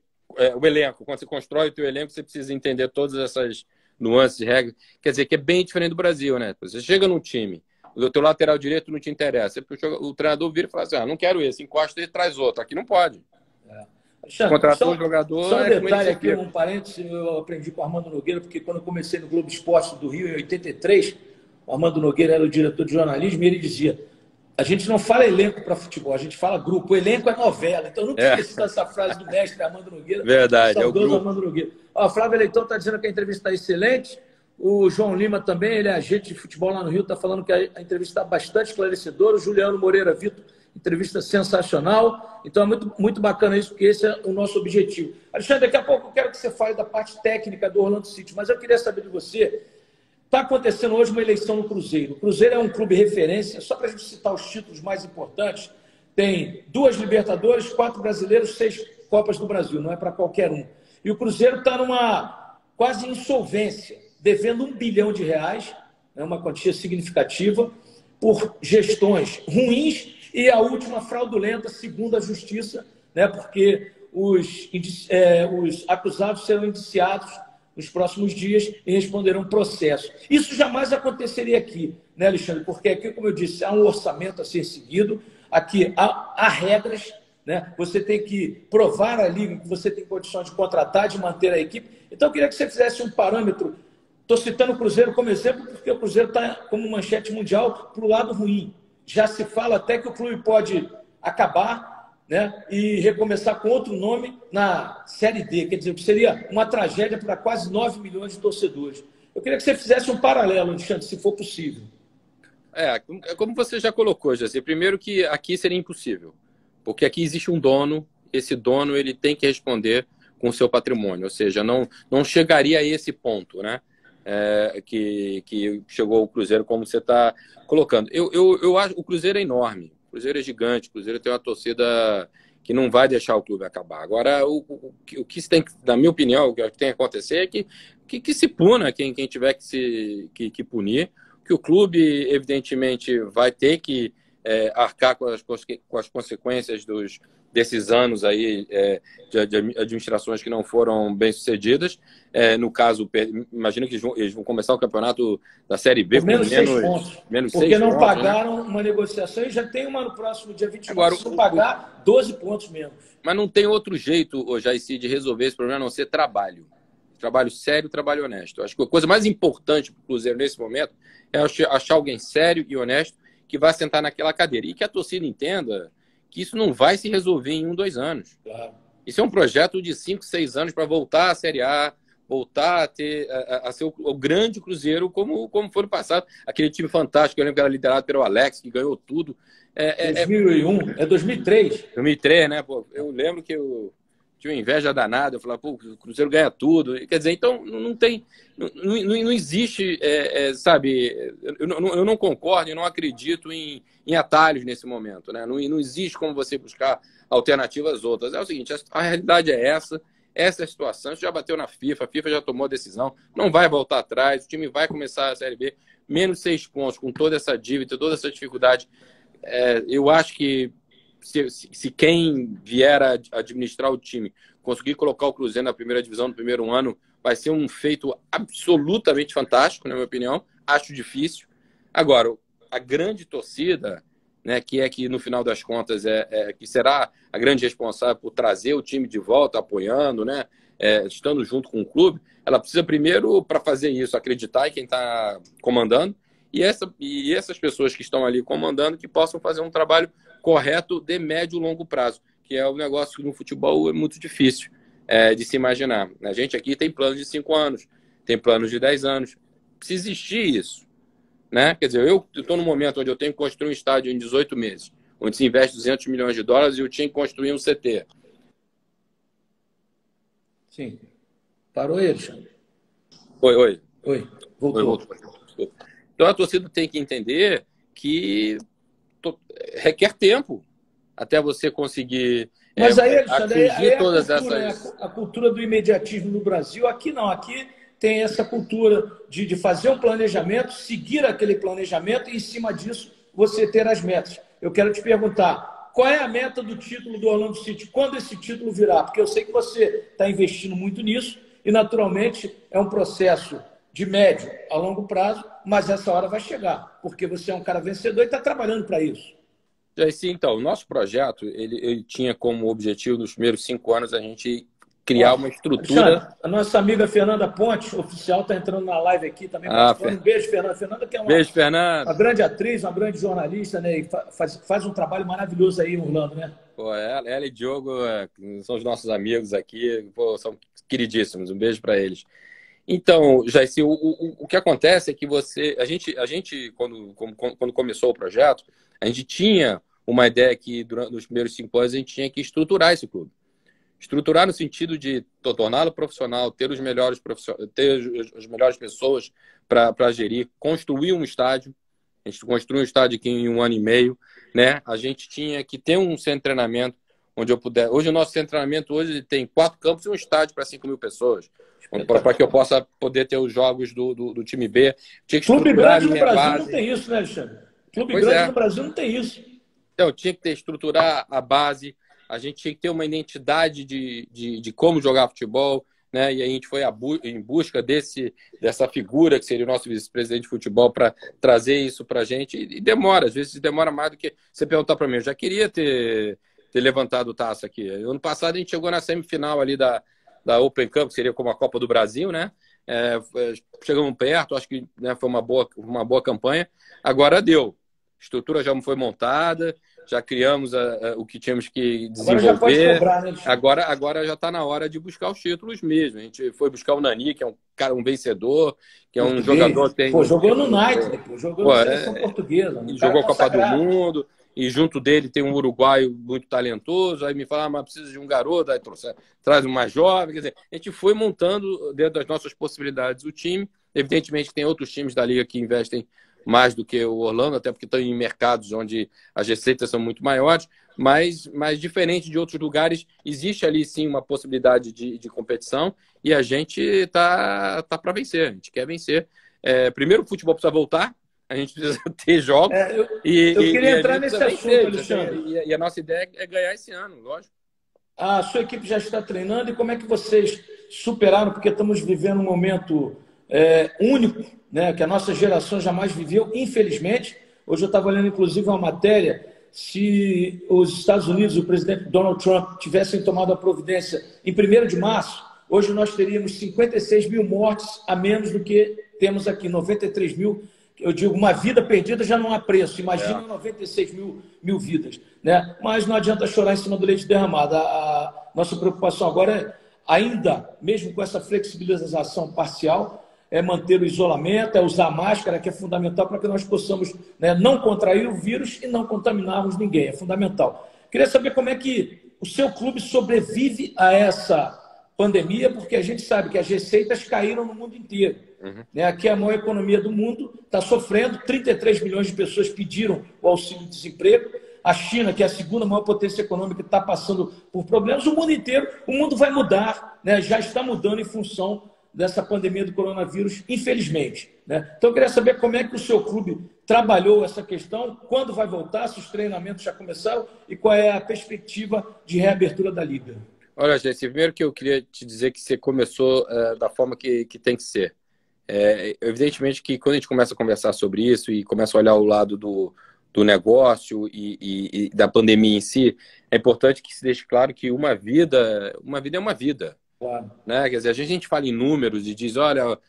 o elenco, quando você constrói o teu elenco, você precisa entender todas essas nuances, regras. Quer dizer, que é bem diferente do Brasil, né? Você chega num time, o teu lateral direito não te interessa. O treinador vira e fala assim, não quero esse, encosta e traz outro. Aqui não pode. Alexandre, Contratou o jogador... Só um detalhe aqui, um parênteses, eu aprendi com o Armando Nogueira, porque quando eu comecei no Globo Esporte do Rio, em 83, o Armando Nogueira era o diretor de jornalismo, e ele dizia, a gente não fala elenco para futebol, a gente fala grupo. O elenco é novela. Então, eu nunca esqueci dessa frase do mestre Armando Nogueira. Verdade, é o grupo. Armando Nogueira. Ó, Flávio Leitão está dizendo que a entrevista está excelente. O João Lima também, ele é agente de futebol lá no Rio, está falando que a entrevista está bastante esclarecedora. O Juliano Moreira Vitor, entrevista sensacional. Então, é muito, muito bacana isso, porque esse é o nosso objetivo. Alexandre, daqui a pouco eu quero que você fale da parte técnica do Orlando City, mas eu queria saber de você... Está acontecendo hoje uma eleição no Cruzeiro. O Cruzeiro é um clube referência, só para a gente citar os títulos mais importantes, tem 2 Libertadores, 4 brasileiros, 6 Copas do Brasil, não é para qualquer um. E o Cruzeiro está numa quase insolvência, devendo R$1 bilhão, né, uma quantia significativa, por gestões ruins e a última fraudulenta, segundo a Justiça, né, porque os acusados serão indiciados nos próximos dias e responderão processo. Isso jamais aconteceria aqui, né, Alexandre? Porque aqui, como eu disse, há um orçamento a ser seguido, aqui há regras, né? Você tem que provar ali que você tem condições de contratar, de manter a equipe. Então, eu queria que você fizesse um parâmetro. Estou citando o Cruzeiro como exemplo, porque o Cruzeiro está como manchete mundial para o lado ruim. Já se fala até que o clube pode acabar, né, e recomeçar com outro nome na Série D, quer dizer, que seria uma tragédia para quase 9 milhões de torcedores. Eu queria que você fizesse um paralelo, Alexandre, se for possível. Como você já colocou, José, primeiro que aqui seria impossível, porque aqui existe um dono, esse dono ele tem que responder com o seu patrimônio, ou seja, não chegaria a esse ponto, né, que chegou o Cruzeiro, como você está colocando. Eu acho o Cruzeiro é enorme. O Cruzeiro é gigante, o Cruzeiro tem uma torcida que não vai deixar o clube acabar. Agora, o que tem, na minha opinião, o que tem que acontecer é que se puna quem tiver que punir, que o clube, evidentemente, vai ter que arcar com as consequências desses anos aí de administrações que não foram bem-sucedidas. No caso, imagino que eles vão começar o campeonato da Série B com menos 6 pontos. Menos porque 6 não pontos, pagaram, né? Uma negociação e já tem uma no próximo dia 21. Agora, se não pagar, 12 pontos menos. Mas não tem outro jeito, Jaicy, de resolver esse problema a não ser trabalho. Trabalho sério, trabalho honesto. Acho que a coisa mais importante para o Cruzeiro nesse momento é achar alguém sério e honesto que vai sentar naquela cadeira. E que a torcida entenda que isso não vai se resolver em 1, 2 anos. Claro. Isso é um projeto de 5, 6 anos para voltar à Série A, voltar a ser o grande Cruzeiro como foi no passado. Aquele time fantástico, eu lembro que era liderado pelo Alex, que ganhou tudo. 2001, 2003. 2003, né? Pô, eu lembro que eu tinha uma inveja danada, eu falava, pô, o Cruzeiro ganha tudo. Quer dizer, então não existe, sabe, eu não concordo e não acredito em atalhos nesse momento, né? Não existe como você buscar alternativas outras. É o seguinte, a realidade é essa é a situação, isso já bateu na FIFA, a FIFA já tomou a decisão, não vai voltar atrás, o time vai começar a Série B, menos 6 pontos, com toda essa dívida, toda essa dificuldade. Eu acho que se quem vier a administrar o time conseguir colocar o Cruzeiro na primeira divisão no primeiro ano, vai ser um feito absolutamente fantástico, na minha opinião. Acho difícil. Agora, a grande torcida, né, que no final das contas que será a grande responsável por trazer o time de volta, apoiando, né, estando junto com o clube, ela precisa primeiro, para fazer isso, acreditar em quem está comandando, e essas pessoas que estão ali comandando que possam fazer um trabalho correto de médio e longo prazo, que é um negócio que no futebol é muito difícil de se imaginar. A gente aqui tem planos de 5 anos, tem planos de 10 anos. Precisa existir isso, né? Quer dizer, eu estou num momento onde eu tenho que construir um estádio em 18 meses, onde se investe $200 milhões e eu tinha que construir um CT. Sim. Parou aí, Alexandre? Oi. Voltou. Então a torcida tem que entender que requer tempo até você conseguir mas aí, Alexandre, atingir todas a cultura do imediatismo no Brasil. Aqui não, aqui tem essa cultura de fazer um planejamento, seguir aquele planejamento e, em cima disso, você ter as metas. Eu quero te perguntar, qual é a meta do título do Orlando City? Quando esse título virá? Porque eu sei que você está investindo muito nisso e, naturalmente, é um processo de médio a longo prazo, mas essa hora vai chegar, porque você é um cara vencedor e está trabalhando para isso. Sim, então, o nosso projeto, ele tinha como objetivo, nos primeiros 5 anos, a gente criar uma estrutura... Alexandre, a nossa amiga Fernanda Pontes, oficial, está entrando na live aqui também participando. Um beijo, Fernanda. Fernanda que é Beijo, Fernanda. Uma grande atriz, uma grande jornalista, né? E faz um trabalho maravilhoso aí em Orlando, né? Pô, ela e Diogo são os nossos amigos aqui, pô, são queridíssimos. Um beijo para eles. Então, Jayce, o que acontece é que a gente quando começou o projeto, a gente tinha uma ideia que durante os primeiros 5 anos a gente tinha que estruturar esse clube. Estruturar no sentido de torná-lo profissional, ter as melhores pessoas para gerir, construir um estádio. A gente construiu um estádio aqui em 1 ano e meio, né? A gente tinha que ter um centro de treinamento onde eu puder. Hoje o nosso centro de treinamento hoje tem 4 campos e um estádio para 5 mil pessoas, para que eu possa poder ter os jogos do time B. Tinha que Clube grande no Brasil base. Não tem isso, né, Alexandre? Clube grande no Brasil não tem isso. Então, tinha que estruturar a base, a gente tinha que ter uma identidade de como jogar futebol, né? E a gente foi em busca dessa figura que seria o nosso vice-presidente de futebol para trazer isso para a gente. E demora, às vezes demora mais do que você perguntar para mim. Eu já queria ter levantado o taça aqui. Ano passado a gente chegou na semifinal ali da Open Cup, que seria como a Copa do Brasil, né? Chegamos perto, acho que, né, foi uma boa campanha. Agora deu. A estrutura já foi montada, já criamos o que tínhamos que desenvolver. Agora já pode cobrar, né? Agora já está na hora de buscar os títulos mesmo. A gente foi buscar o Nani, que é um vencedor, que é um jogador que tem... Pô, jogou no United, jogou na seleção portuguesa. Jogou a Copa do Mundo, e junto dele tem um uruguaio muito talentoso. Aí me fala, mas precisa de um garoto, aí traz um mais jovem. Quer dizer, a gente foi montando, dentro das nossas possibilidades, o time. Evidentemente que tem outros times da Liga que investem mais do que o Orlando, até porque estão em mercados onde as receitas são muito maiores, mas diferente de outros lugares, existe ali sim uma possibilidade de competição e a gente tá para vencer, a gente quer vencer. Primeiro, o futebol precisa voltar, a gente precisa ter jogos. Eu queria entrar nesse assunto, Alexandre. E a nossa ideia é ganhar esse ano, lógico. A sua equipe já está treinando e como é que vocês superaram, porque estamos vivendo um momento único, né, que a nossa geração jamais viveu, infelizmente. Hoje eu estava lendo, inclusive, uma matéria, se os Estados Unidos, o presidente Donald Trump, tivessem tomado a providência em 1º de março, hoje nós teríamos 56 mil mortes a menos do que temos aqui, 93 mil. Eu digo, uma vida perdida já não há preço. Imagina 96 mil vidas. Né? Mas não adianta chorar em cima do leite derramado. A nossa preocupação agora é, ainda, mesmo com essa flexibilização parcial, é manter o isolamento, é usar máscara, que é fundamental para que nós possamos, né, não contrair o vírus e não contaminarmos ninguém. É fundamental. Queria saber como é que o seu clube sobrevive a essa pandemia, porque a gente sabe que as receitas caíram no mundo inteiro. Né? Aqui a maior economia do mundo está sofrendo, 33 milhões de pessoas pediram o auxílio-desemprego. A China, que é a segunda maior potência econômica, está passando por problemas. O mundo inteiro, o mundo vai mudar, né? Já está mudando em função dessa pandemia do coronavírus, infelizmente. Né? Então, eu queria saber como é que o seu clube trabalhou essa questão, quando vai voltar, se os treinamentos já começaram e qual é a perspectiva de reabertura da Liga. Olha, gente, primeiro que eu queria te dizer que você começou da forma que tem que ser. Evidentemente que quando a gente começa a conversar sobre isso e começa a olhar o lado do negócio e da pandemia em si, é importante que se deixe claro que uma vida é uma vida. Claro. Né? Quer dizer, a gente fala em números e diz, olha,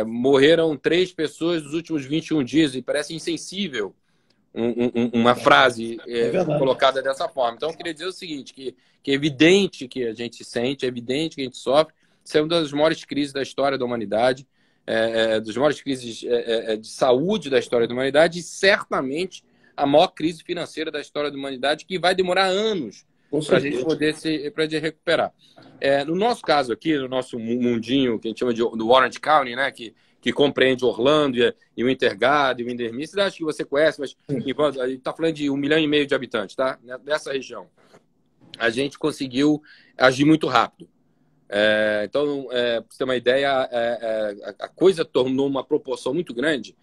morreram 3 pessoas nos últimos 21 dias e parece insensível uma frase colocada dessa forma. Então, eu queria dizer o seguinte, que é evidente que a gente sente, é evidente que a gente sofre. Isso é uma das maiores crises da história da humanidade, das maiores crises de saúde da história da humanidade e certamente a maior crise financeira da história da humanidade, que vai demorar anos para a gente poder recuperar. No nosso caso aqui, no nosso mundinho, que a gente chama do Orange County, né, que compreende Orlando e o Intergado e o Indermir, cidade que você conhece, mas a gente está falando de 1,5 milhão de habitantes, tá? Dessa região. A gente conseguiu agir muito rápido. Então, para você ter uma ideia, a coisa tornou uma proporção muito grande.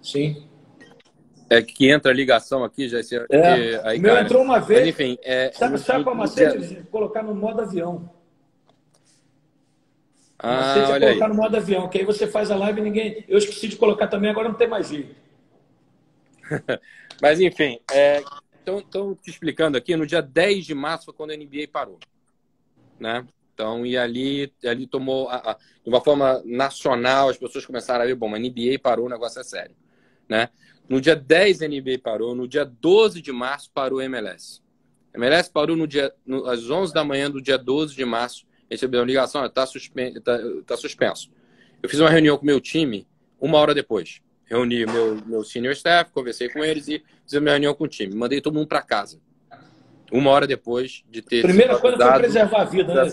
Sim. Que entra a ligação aqui, já aí, o meu cara, entrou uma vez. Mas, enfim, sabe qual é o macete? Colocar no modo avião. O macete é olha aí. colocar no modo avião, que aí você faz a live e ninguém... Eu esqueci de colocar também, agora não tem mais jeito. Mas, enfim, estão te explicando aqui, no dia 10 de março foi quando a NBA parou, né? Então, e ali tomou, de uma forma nacional, as pessoas começaram a ver, bom, a NBA parou, o negócio é sério, né? No dia 10 a NBA parou, no dia 12 de março parou o MLS. A MLS parou às 11 da manhã do dia 12 de março, recebeu uma ligação, está suspenso. Eu fiz uma reunião com o meu time 1 hora depois. Reuni o meu senior staff, conversei com eles e fiz uma reunião com o time. Mandei todo mundo para casa. 1 hora depois de ter Primeira coisa foi preservar a vida, né?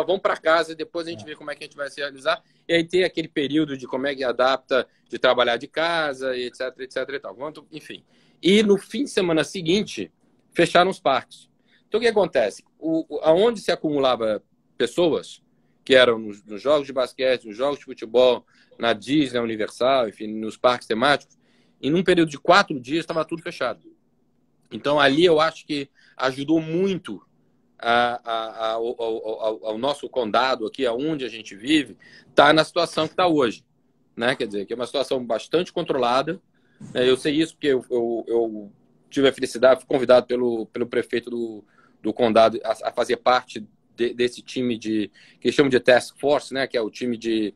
Vamos para casa e depois a gente vê como é que a gente vai se realizar. E aí tem aquele período de como é que adapta de trabalhar de casa, e etc, etc e tal. Enfim. E no fim de semana seguinte, fecharam os parques. Então o que acontece? Aonde se acumulava pessoas, que eram nos jogos de basquete, nos jogos de futebol, na Disney, na Universal, enfim, nos parques temáticos, e num período de 4 dias estava tudo fechado. Então, ali eu acho que ajudou muito ao nosso condado aqui, aonde a gente vive, tá na situação que está hoje, né? Quer dizer, que é uma situação bastante controlada. Eu sei isso porque eu tive a felicidade, fui convidado pelo prefeito do condado a fazer parte desse time que eles chamam de task force, né? Que é o time de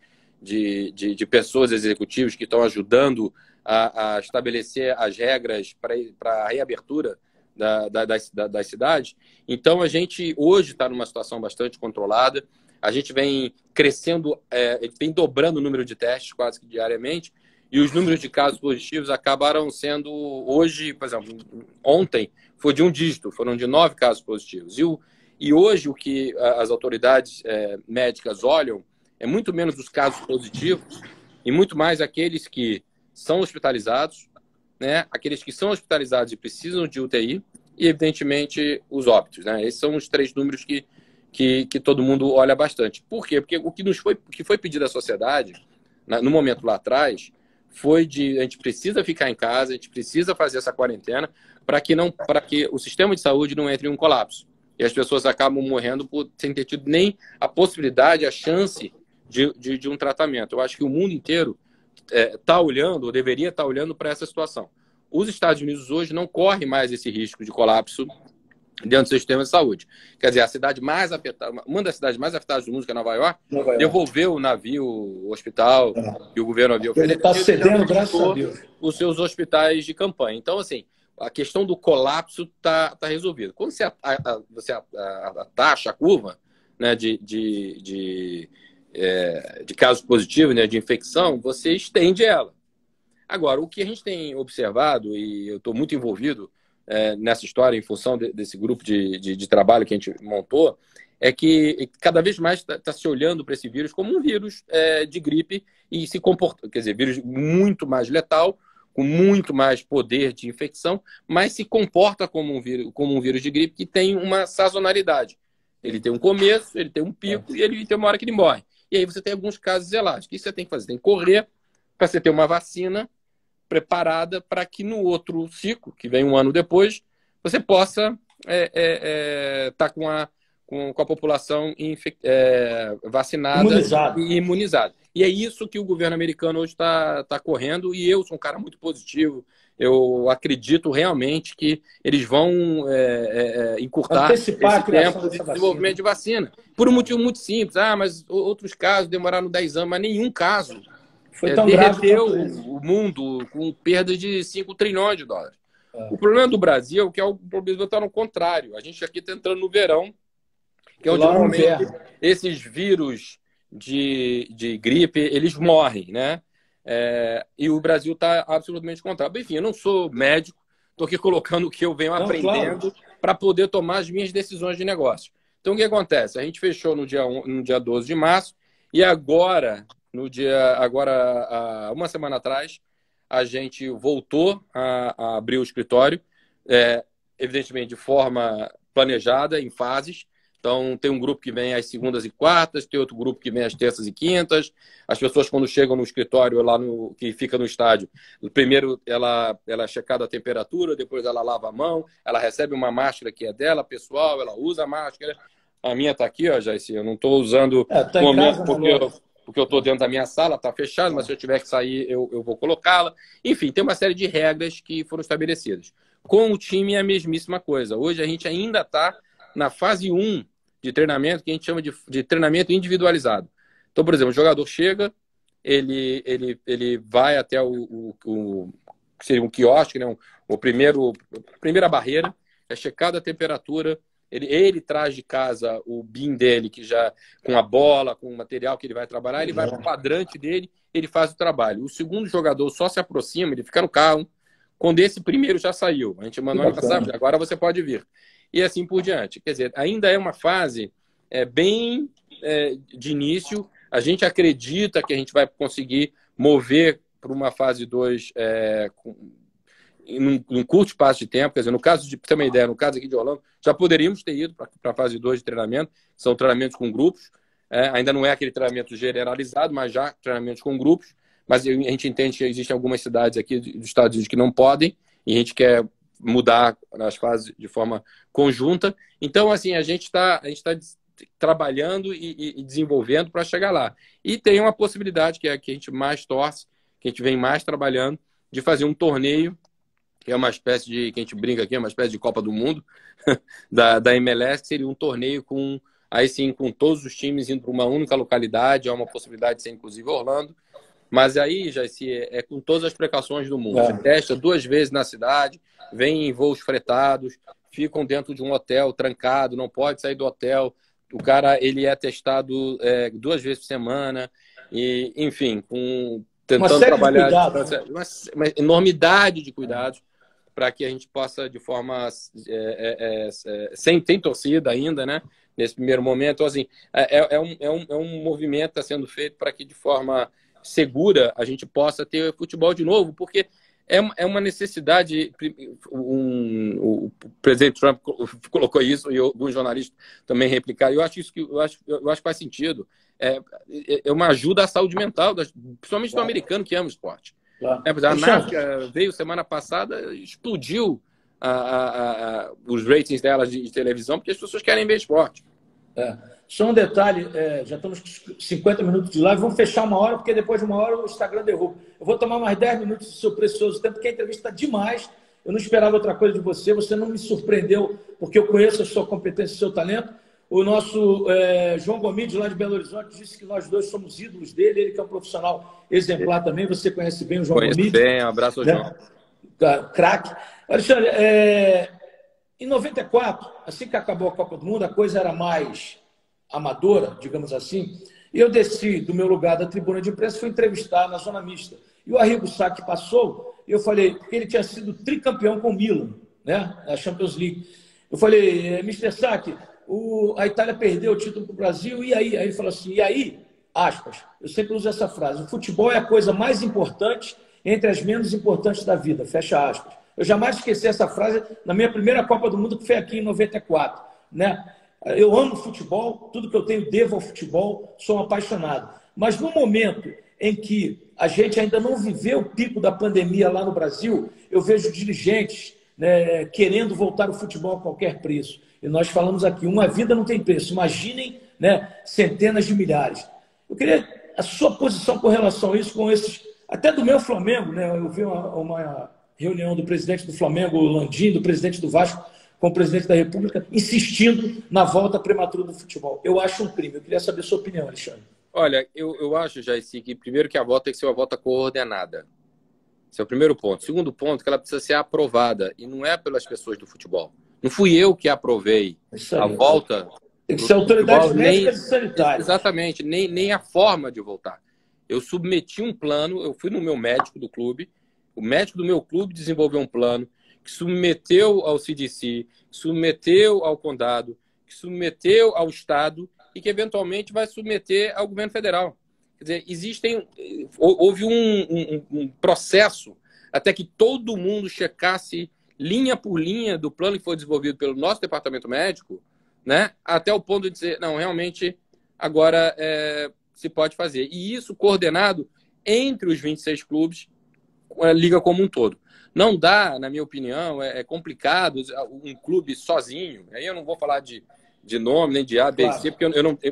pessoas executivas que estão ajudando a estabelecer as regras para a reabertura das cidades. Então, a gente hoje está numa situação bastante controlada. A gente vem crescendo, vem dobrando o número de testes quase que diariamente, e os números de casos positivos acabaram sendo, hoje, por exemplo, ontem, foi de 1 dígito, foram de 9 casos positivos. E hoje o que as autoridades médicas olham é muito menos os casos positivos e muito mais aqueles que são hospitalizados, né? Aqueles que são hospitalizados e precisam de UTI e, evidentemente, os óbitos, né? Esses são os 3 números que todo mundo olha bastante. Por quê? Porque o que foi pedido à sociedade, no momento lá atrás, foi a gente precisa ficar em casa, a gente precisa fazer essa quarentena para que o sistema de saúde não entre em um colapso. E as pessoas acabam morrendo sem ter tido nem a possibilidade, a chance de um tratamento. Eu acho que o mundo inteiro está olhando, ou deveria estar olhando para essa situação. Os Estados Unidos hoje não correm mais esse risco de colapso dentro do seu sistema de saúde. Quer dizer, a cidade mais afetada, uma das cidades mais afetadas do mundo, que é Nova York, devolveu o navio, o hospital, que o governo havia oferecido. Ele está cedendo, graças a Deus, os seus hospitais de campanha. Então, assim, a questão do colapso está resolvida. Quando você taxa a curva, né, de casos positivos, né, de infecção, você estende ela. Agora, o que a gente tem observado, e eu estou muito envolvido nessa história em função desse grupo de trabalho que a gente montou, é que cada vez mais está se olhando para esse vírus como um vírus de gripe e se comporta, quer dizer, vírus muito mais letal, com muito mais poder de infecção, mas se comporta como um vírus de gripe que tem uma sazonalidade. Ele tem um começo, ele tem um pico e ele tem uma hora que ele morre. E aí você tem alguns casos isolados. O que você tem que fazer? Tem que correr para você ter uma vacina preparada para que no outro ciclo, que vem 1 ano depois, você possa estar com a população vacinada e imunizada. E é isso que o governo americano hoje está correndo, e eu sou um cara muito positivo. Eu acredito realmente que eles vão encurtar esse tempo de desenvolvimento de vacina. Por um motivo muito simples. Mas outros casos demoraram 10 anos, mas nenhum caso foi tão derreteu o mundo com perda de 5 trilhões de dólares. O problema do Brasil é que o problema está no contrário. A gente aqui está entrando no verão, que é onde normalmente esses vírus de gripe, eles morrem, né? E o Brasil está absolutamente contrário. Enfim, eu não sou médico, estou aqui colocando o que eu venho aprendendo para poder tomar as minhas decisões de negócio. Então, o que acontece? A gente fechou no dia 12 de março e agora, há 1 semana atrás, a gente voltou a abrir o escritório, evidentemente de forma planejada, em fases. Então, tem um grupo que vem às segundas e quartas, tem outro grupo que vem às terças e quintas. As pessoas, quando chegam no escritório que fica no estádio, primeiro ela é checada a temperatura, depois ela lava a mão, ela recebe uma máscara que é dela, pessoal, ela usa a máscara. A minha está aqui, ó, Jaircy. Eu não estou usando Tá no em momento casa, porque eu estou dentro da minha sala, está fechado, mas se eu tiver que sair, eu vou colocá-la. Enfim, tem uma série de regras que foram estabelecidas. Com o time é a mesmíssima coisa. Hoje a gente ainda está na fase 1 de treinamento, que a gente chama de treinamento individualizado. Então, por exemplo, o jogador chega, ele vai até que seria um quiosque, né? A primeira barreira, é checada a temperatura, ele traz de casa o BIM dele, que já com a bola, com o material que ele vai trabalhar, ele vai para o quadrante dele, ele faz o trabalho. O segundo jogador só se aproxima, ele fica no carro, quando esse primeiro já saiu. A gente mandou uma mensagem, agora você pode vir. E assim por diante. Quer dizer, ainda é uma fase bem de início. A gente acredita que a gente vai conseguir mover para uma fase 2 em curto espaço de tempo. Quer dizer, no caso de ter uma ideia, no caso aqui de Orlando, já poderíamos ter ido para a fase 2 de treinamento. São treinamentos com grupos. Ainda não é aquele treinamento generalizado, mas já treinamentos com grupos. Mas a gente entende que existem algumas cidades aqui dos Estados Unidos que não podem, e a gente quer mudar as fases de forma conjunta. Então, assim, a gente tá trabalhando e desenvolvendo para chegar lá. E tem uma possibilidade, que é a que a gente mais torce, que a gente vem mais trabalhando, de fazer um torneio, que é uma espécie de, que a gente brinca aqui, é uma espécie de Copa do Mundo da MLS, que seria um torneio aí sim, com todos os times indo para uma única localidade. É uma possibilidade de ser, inclusive, Orlando. Mas aí, já é com todas as precauções do mundo. Você testa 2 vezes na cidade, vem em voos fretados, ficam dentro de um hotel trancado, não pode sair do hotel. O cara, ele é testado 2 vezes por semana, e, enfim, tentando trabalhar uma enormidade de cuidados para que a gente possa, de forma sem torcida ainda, né? Nesse primeiro momento. Então, assim, é um movimento que está sendo feito para que, de forma segura, a gente possa ter futebol de novo, porque é uma necessidade. O presidente Trump colocou isso, e alguns jornalistas também replicaram. Eu acho que faz sentido. É uma ajuda à saúde mental, principalmente do americano que ama o esporte. A NASCAR veio semana passada, explodiu os ratings dela de televisão, porque as pessoas querem ver esporte. Só um detalhe, já estamos com 50 minutos de live, vamos fechar 1 hora, porque depois de 1 hora o Instagram derruba. Eu vou tomar mais 10 minutos do seu precioso tempo, porque a entrevista está demais. Eu não esperava outra coisa de você não me surpreendeu, porque eu conheço a sua competência e o seu talento. O nosso João Gomes, lá de Belo Horizonte, disse que nós dois somos ídolos dele, ele que é um profissional exemplar também. Você conhece bem o João Gomes? Conheço bem, um abraço ao João. Craque. Alexandre, em 94, assim que acabou a Copa do Mundo, a coisa era mais amadora, digamos assim, e eu desci do meu lugar da tribuna de imprensa e fui entrevistar na zona mista. E o Arrigo Sacchi passou, e eu falei, porque ele tinha sido tricampeão com o Milan, né, na Champions League. Eu falei, Mr. Sacchi, a Itália perdeu o título para o Brasil, e aí? Aí ele falou assim, e aí? Aspas, eu sempre uso essa frase, o futebol é a coisa mais importante entre as menos importantes da vida, fecha aspas. Eu jamais esqueci essa frase na minha primeira Copa do Mundo, que foi aqui em 94, né? Eu amo futebol, tudo que eu tenho devo ao futebol, sou um apaixonado. Mas no momento em que a gente ainda não viveu o pico da pandemia lá no Brasil, eu vejo dirigentes, né, querendo voltar o futebol a qualquer preço. E nós falamos aqui, uma vida não tem preço. Imaginem, né, centenas de milhares. Eu queria a sua posição com relação a isso, com esses, até do meu Flamengo, né? Eu vi uma reunião do presidente do Flamengo, o Landim, do presidente do Vasco, com o presidente da República, insistindo na volta prematura do futebol. Eu acho um crime. Eu queria saber a sua opinião, Alexandre. Olha, eu acho, Jaircy, que primeiro que a volta tem que ser uma volta coordenada. Esse é o primeiro ponto. Segundo ponto, que ela precisa ser aprovada, e não é pelas pessoas do futebol. Não fui eu que aprovei a volta. Tem que ser autoridades médicas e sanitárias. Exatamente, nem a forma de voltar. Eu submeti um plano, eu fui no meu médico do clube, o médico do meu clube desenvolveu um plano que submeteu ao CDC, que submeteu ao condado, que submeteu ao Estado e que eventualmente vai submeter ao governo federal. Quer dizer, houve um processo até que todo mundo checasse linha por linha do plano que foi desenvolvido pelo nosso departamento médico, né, até o ponto de dizer, não, realmente agora se pode fazer. E isso coordenado entre os 26 clubes, a liga como um todo. Não dá, na minha opinião, é complicado um clube sozinho. Aí eu não vou falar de de nome, nem de A, B, Claro. C, porque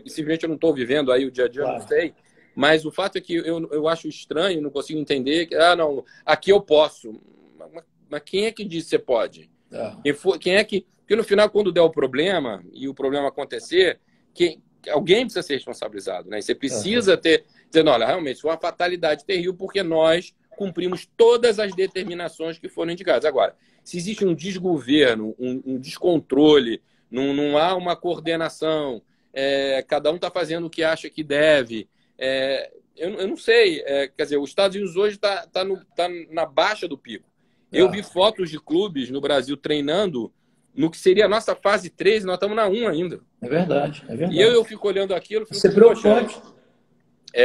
simplesmente eu não estou vivendo aí o dia a dia, eu não sei. Mas o fato é que eu acho estranho, não consigo entender que, não, aqui eu posso. Mas quem é que disse que você pode? Quem é que... Porque no final, quando der o problema, e o problema acontecer, alguém precisa ser responsabilizado, né? E você precisa dizendo, olha, realmente, foi uma fatalidade terrível porque nós cumprimos todas as determinações que foram indicadas. Agora, se existe um desgoverno, um descontrole, não há uma coordenação, cada um está fazendo o que acha que deve, eu não sei. Quer dizer, os Estados Unidos hoje tá na baixa do pico. Eu vi fotos de clubes no Brasil treinando no que seria a nossa fase 3, nós estamos na 1 ainda. É verdade, é verdade. E eu fico olhando aquilo... Isso é preocupante.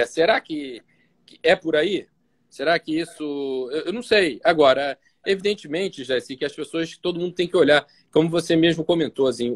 Será que é por aí? Será que isso... Eu não sei. Agora, evidentemente, Jéssica, que as pessoas, todo mundo tem que olhar, como você mesmo comentou, assim,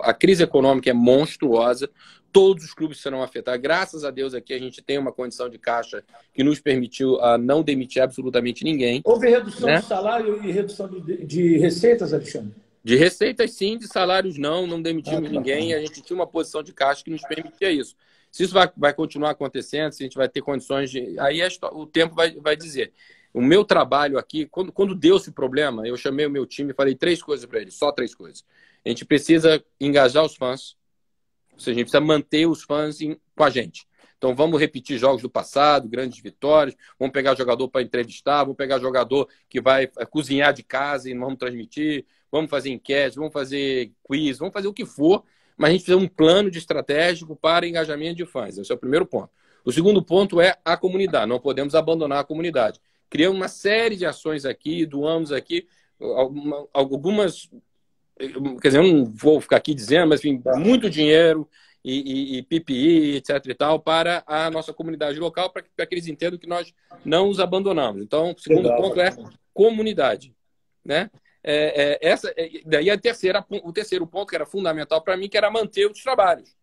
a crise econômica é monstruosa, todos os clubes serão afetados. Graças a Deus aqui a gente tem uma condição de caixa que nos permitiu não demitir absolutamente ninguém. Houve redução de salário e redução de receitas, Alexandre? De receitas, sim, de salários, não demitimos ninguém. A gente tinha uma posição de caixa que nos permitia isso. Se isso vai continuar acontecendo, se a gente vai ter condições de... Aí o tempo vai dizer. O meu trabalho aqui, quando deu-se o problema, eu chamei o meu time e falei 3 coisas para eles, só 3 coisas. A gente precisa engajar os fãs, ou seja, a gente precisa manter os fãs com a gente. Então vamos repetir jogos do passado, grandes vitórias, vamos pegar jogador para entrevistar, vamos pegar jogador que vai cozinhar de casa e não vamos transmitir, vamos fazer enquete, vamos fazer quiz, vamos fazer o que for, mas a gente precisa de um plano de estratégico para engajamento de fãs. Esse é o primeiro ponto. O segundo ponto é a comunidade. Não podemos abandonar a comunidade. Criamos uma série de ações aqui, doamos aqui algumas... Quer dizer, eu não vou ficar aqui dizendo, mas enfim, muito dinheiro e PPI, etc. e tal, para a nossa comunidade local, para que eles entendam que nós não os abandonamos. Então, o segundo ponto é comunidade, né? Daí o terceiro ponto, que era fundamental para mim, que era manter os trabalhos.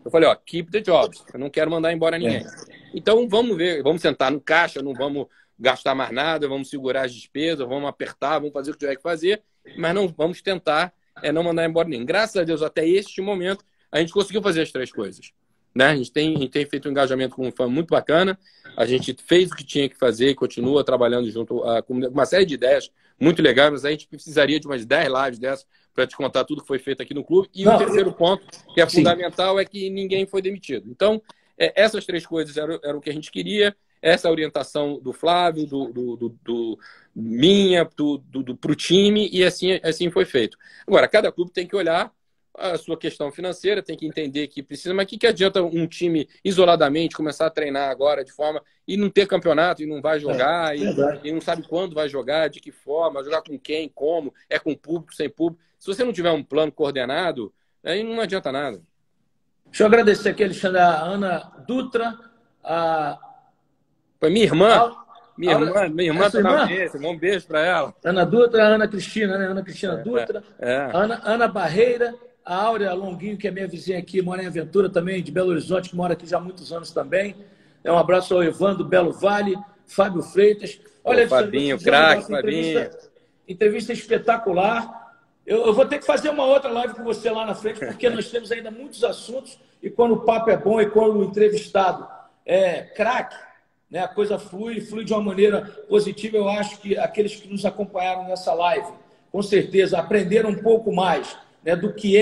Eu falei, keep the jobs. Eu não quero mandar embora ninguém. Então, vamos ver, vamos sentar no caixa, não vamos gastar mais nada, vamos segurar as despesas, vamos apertar, vamos fazer o que tiver que fazer, mas não vamos tentar não mandar embora ninguém. Graças a Deus, até este momento, a gente conseguiu fazer as 3 coisas. Né? A gente tem feito um engajamento com um fã muito bacana, a gente fez o que tinha que fazer e continua trabalhando junto com uma série de ideias muito legais, mas a gente precisaria de umas 10 lives dessas para te contar tudo que foi feito aqui no clube. E o terceiro ponto, que é fundamental, é que ninguém foi demitido. Então, essas 3 coisas eram o que a gente queria. Essa orientação do Flávio, minha, para o time, e assim foi feito. Agora, cada clube tem que olhar a sua questão financeira, tem que entender que precisa, mas o que adianta um time isoladamente começar a treinar agora de forma e não ter campeonato, e não vai jogar, e não sabe quando vai jogar, de que forma, jogar com quem, como, com público, sem público. Se você não tiver um plano coordenado, aí não adianta nada. Deixa eu agradecer aqui, Alexandre, a Ana Dutra, Foi minha irmã. Minha irmã tá na audiência. Um beijo para ela. Ana Dutra, Ana Cristina, né? Ana Cristina Dutra. Ana Barreira, a Áurea Longuinho, que é minha vizinha aqui, mora em Aventura também, de Belo Horizonte, que mora aqui já há muitos anos também. Um abraço ao Evandro Belo Vale, Fábio Freitas. Olha, Fabinho, craque, Fabinho. Entrevista espetacular. Eu vou ter que fazer uma outra live com você lá na frente, porque nós temos ainda muitos assuntos, e quando o papo é bom e quando o entrevistado é craque, né, a coisa flui de uma maneira positiva. Eu acho que aqueles que nos acompanharam nessa live, com certeza, aprenderam um pouco mais, né, do que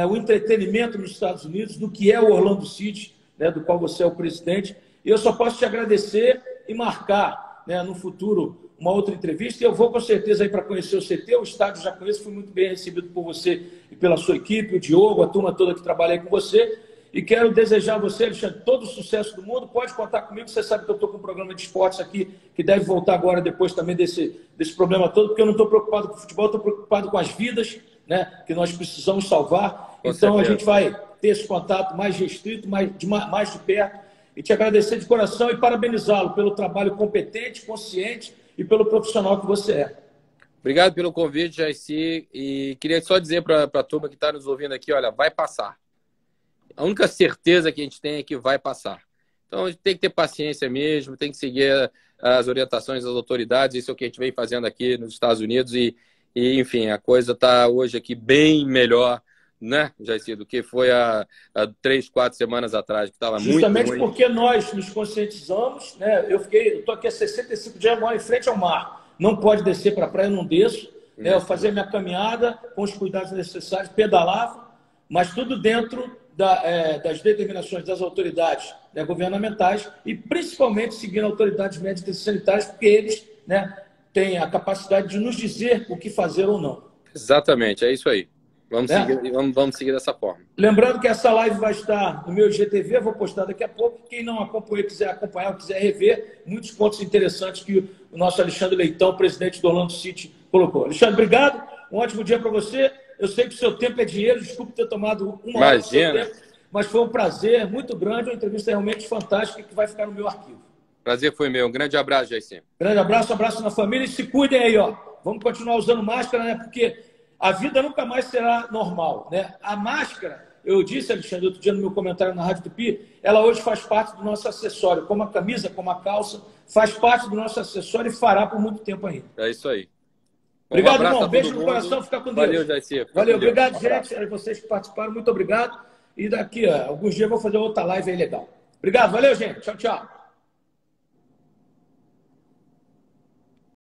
o entretenimento nos Estados Unidos, do que é o Orlando City, né, do qual você é o presidente. E eu só posso te agradecer e marcar, né, no futuro uma outra entrevista. E eu vou com certeza aí para conhecer o CT, o estádio já conheço, fui muito bem recebido por você e pela sua equipe, o Diogo, a turma toda que trabalha aí com você. E quero desejar a você, Alexandre, todo o sucesso do mundo. Pode contar comigo, você sabe que eu estou com um programa de esportes aqui, que deve voltar agora, depois também desse problema todo, porque eu não estou preocupado com o futebol, estou preocupado com as vidas, né, que nós precisamos salvar. Então a gente vai ter esse contato mais restrito, mais de perto, e te agradecer de coração e parabenizá-lo pelo trabalho competente, consciente e pelo profissional que você é. Obrigado pelo convite, Jaci, e queria só dizer para a turma que está nos ouvindo aqui, olha, vai passar. A única certeza que a gente tem é que vai passar. Então, a gente tem que ter paciência mesmo, tem que seguir as orientações das autoridades. Isso é o que a gente vem fazendo aqui nos Estados Unidos. E enfim, a coisa está hoje aqui bem melhor né, Jair, do que foi há 3, 4 semanas atrás, que estava muito ruim. Justamente porque nós nos conscientizamos, né? Eu estou aqui há 65 dias, moro em frente ao mar. Não pode descer para a praia, eu não desço. Né? Eu fazia minha caminhada com os cuidados necessários, pedalava, mas tudo dentro das determinações das autoridades, né, governamentais e principalmente seguindo autoridades médicas e sanitárias, porque eles, né, têm a capacidade de nos dizer o que fazer ou não. Exatamente, é isso aí. Vamos, né? seguir, vamos seguir dessa forma. Lembrando que essa live vai estar no meu IGTV, vou postar daqui a pouco. Quem não acompanhou, quiser acompanhar, quiser rever, muitos pontos interessantes que o nosso Alexandre Leitão, presidente do Orlando City, colocou. Alexandre, obrigado. Um ótimo dia para você. Eu sei que o seu tempo é dinheiro, desculpe ter tomado uma hora do seu tempo, mas foi um prazer muito grande, uma entrevista realmente fantástica que vai ficar no meu arquivo. Prazer foi meu. Um grande abraço, Jair. Grande abraço, abraço na família e se cuidem aí, ó. Vamos continuar usando máscara, né? Porque a vida nunca mais será normal, né? A máscara, eu disse, Alexandre, outro dia no meu comentário na Rádio Tupi, ela hoje faz parte do nosso acessório, como a camisa, como a calça, faz parte do nosso acessório e fará por muito tempo ainda. É isso aí. Obrigado, irmão. Beijo no coração, fica com Deus. Valeu, Jair. Valeu, obrigado, gente. A vocês que participaram, muito obrigado. E daqui a alguns dias eu vou fazer outra live aí legal. Obrigado, valeu, gente. Tchau, tchau.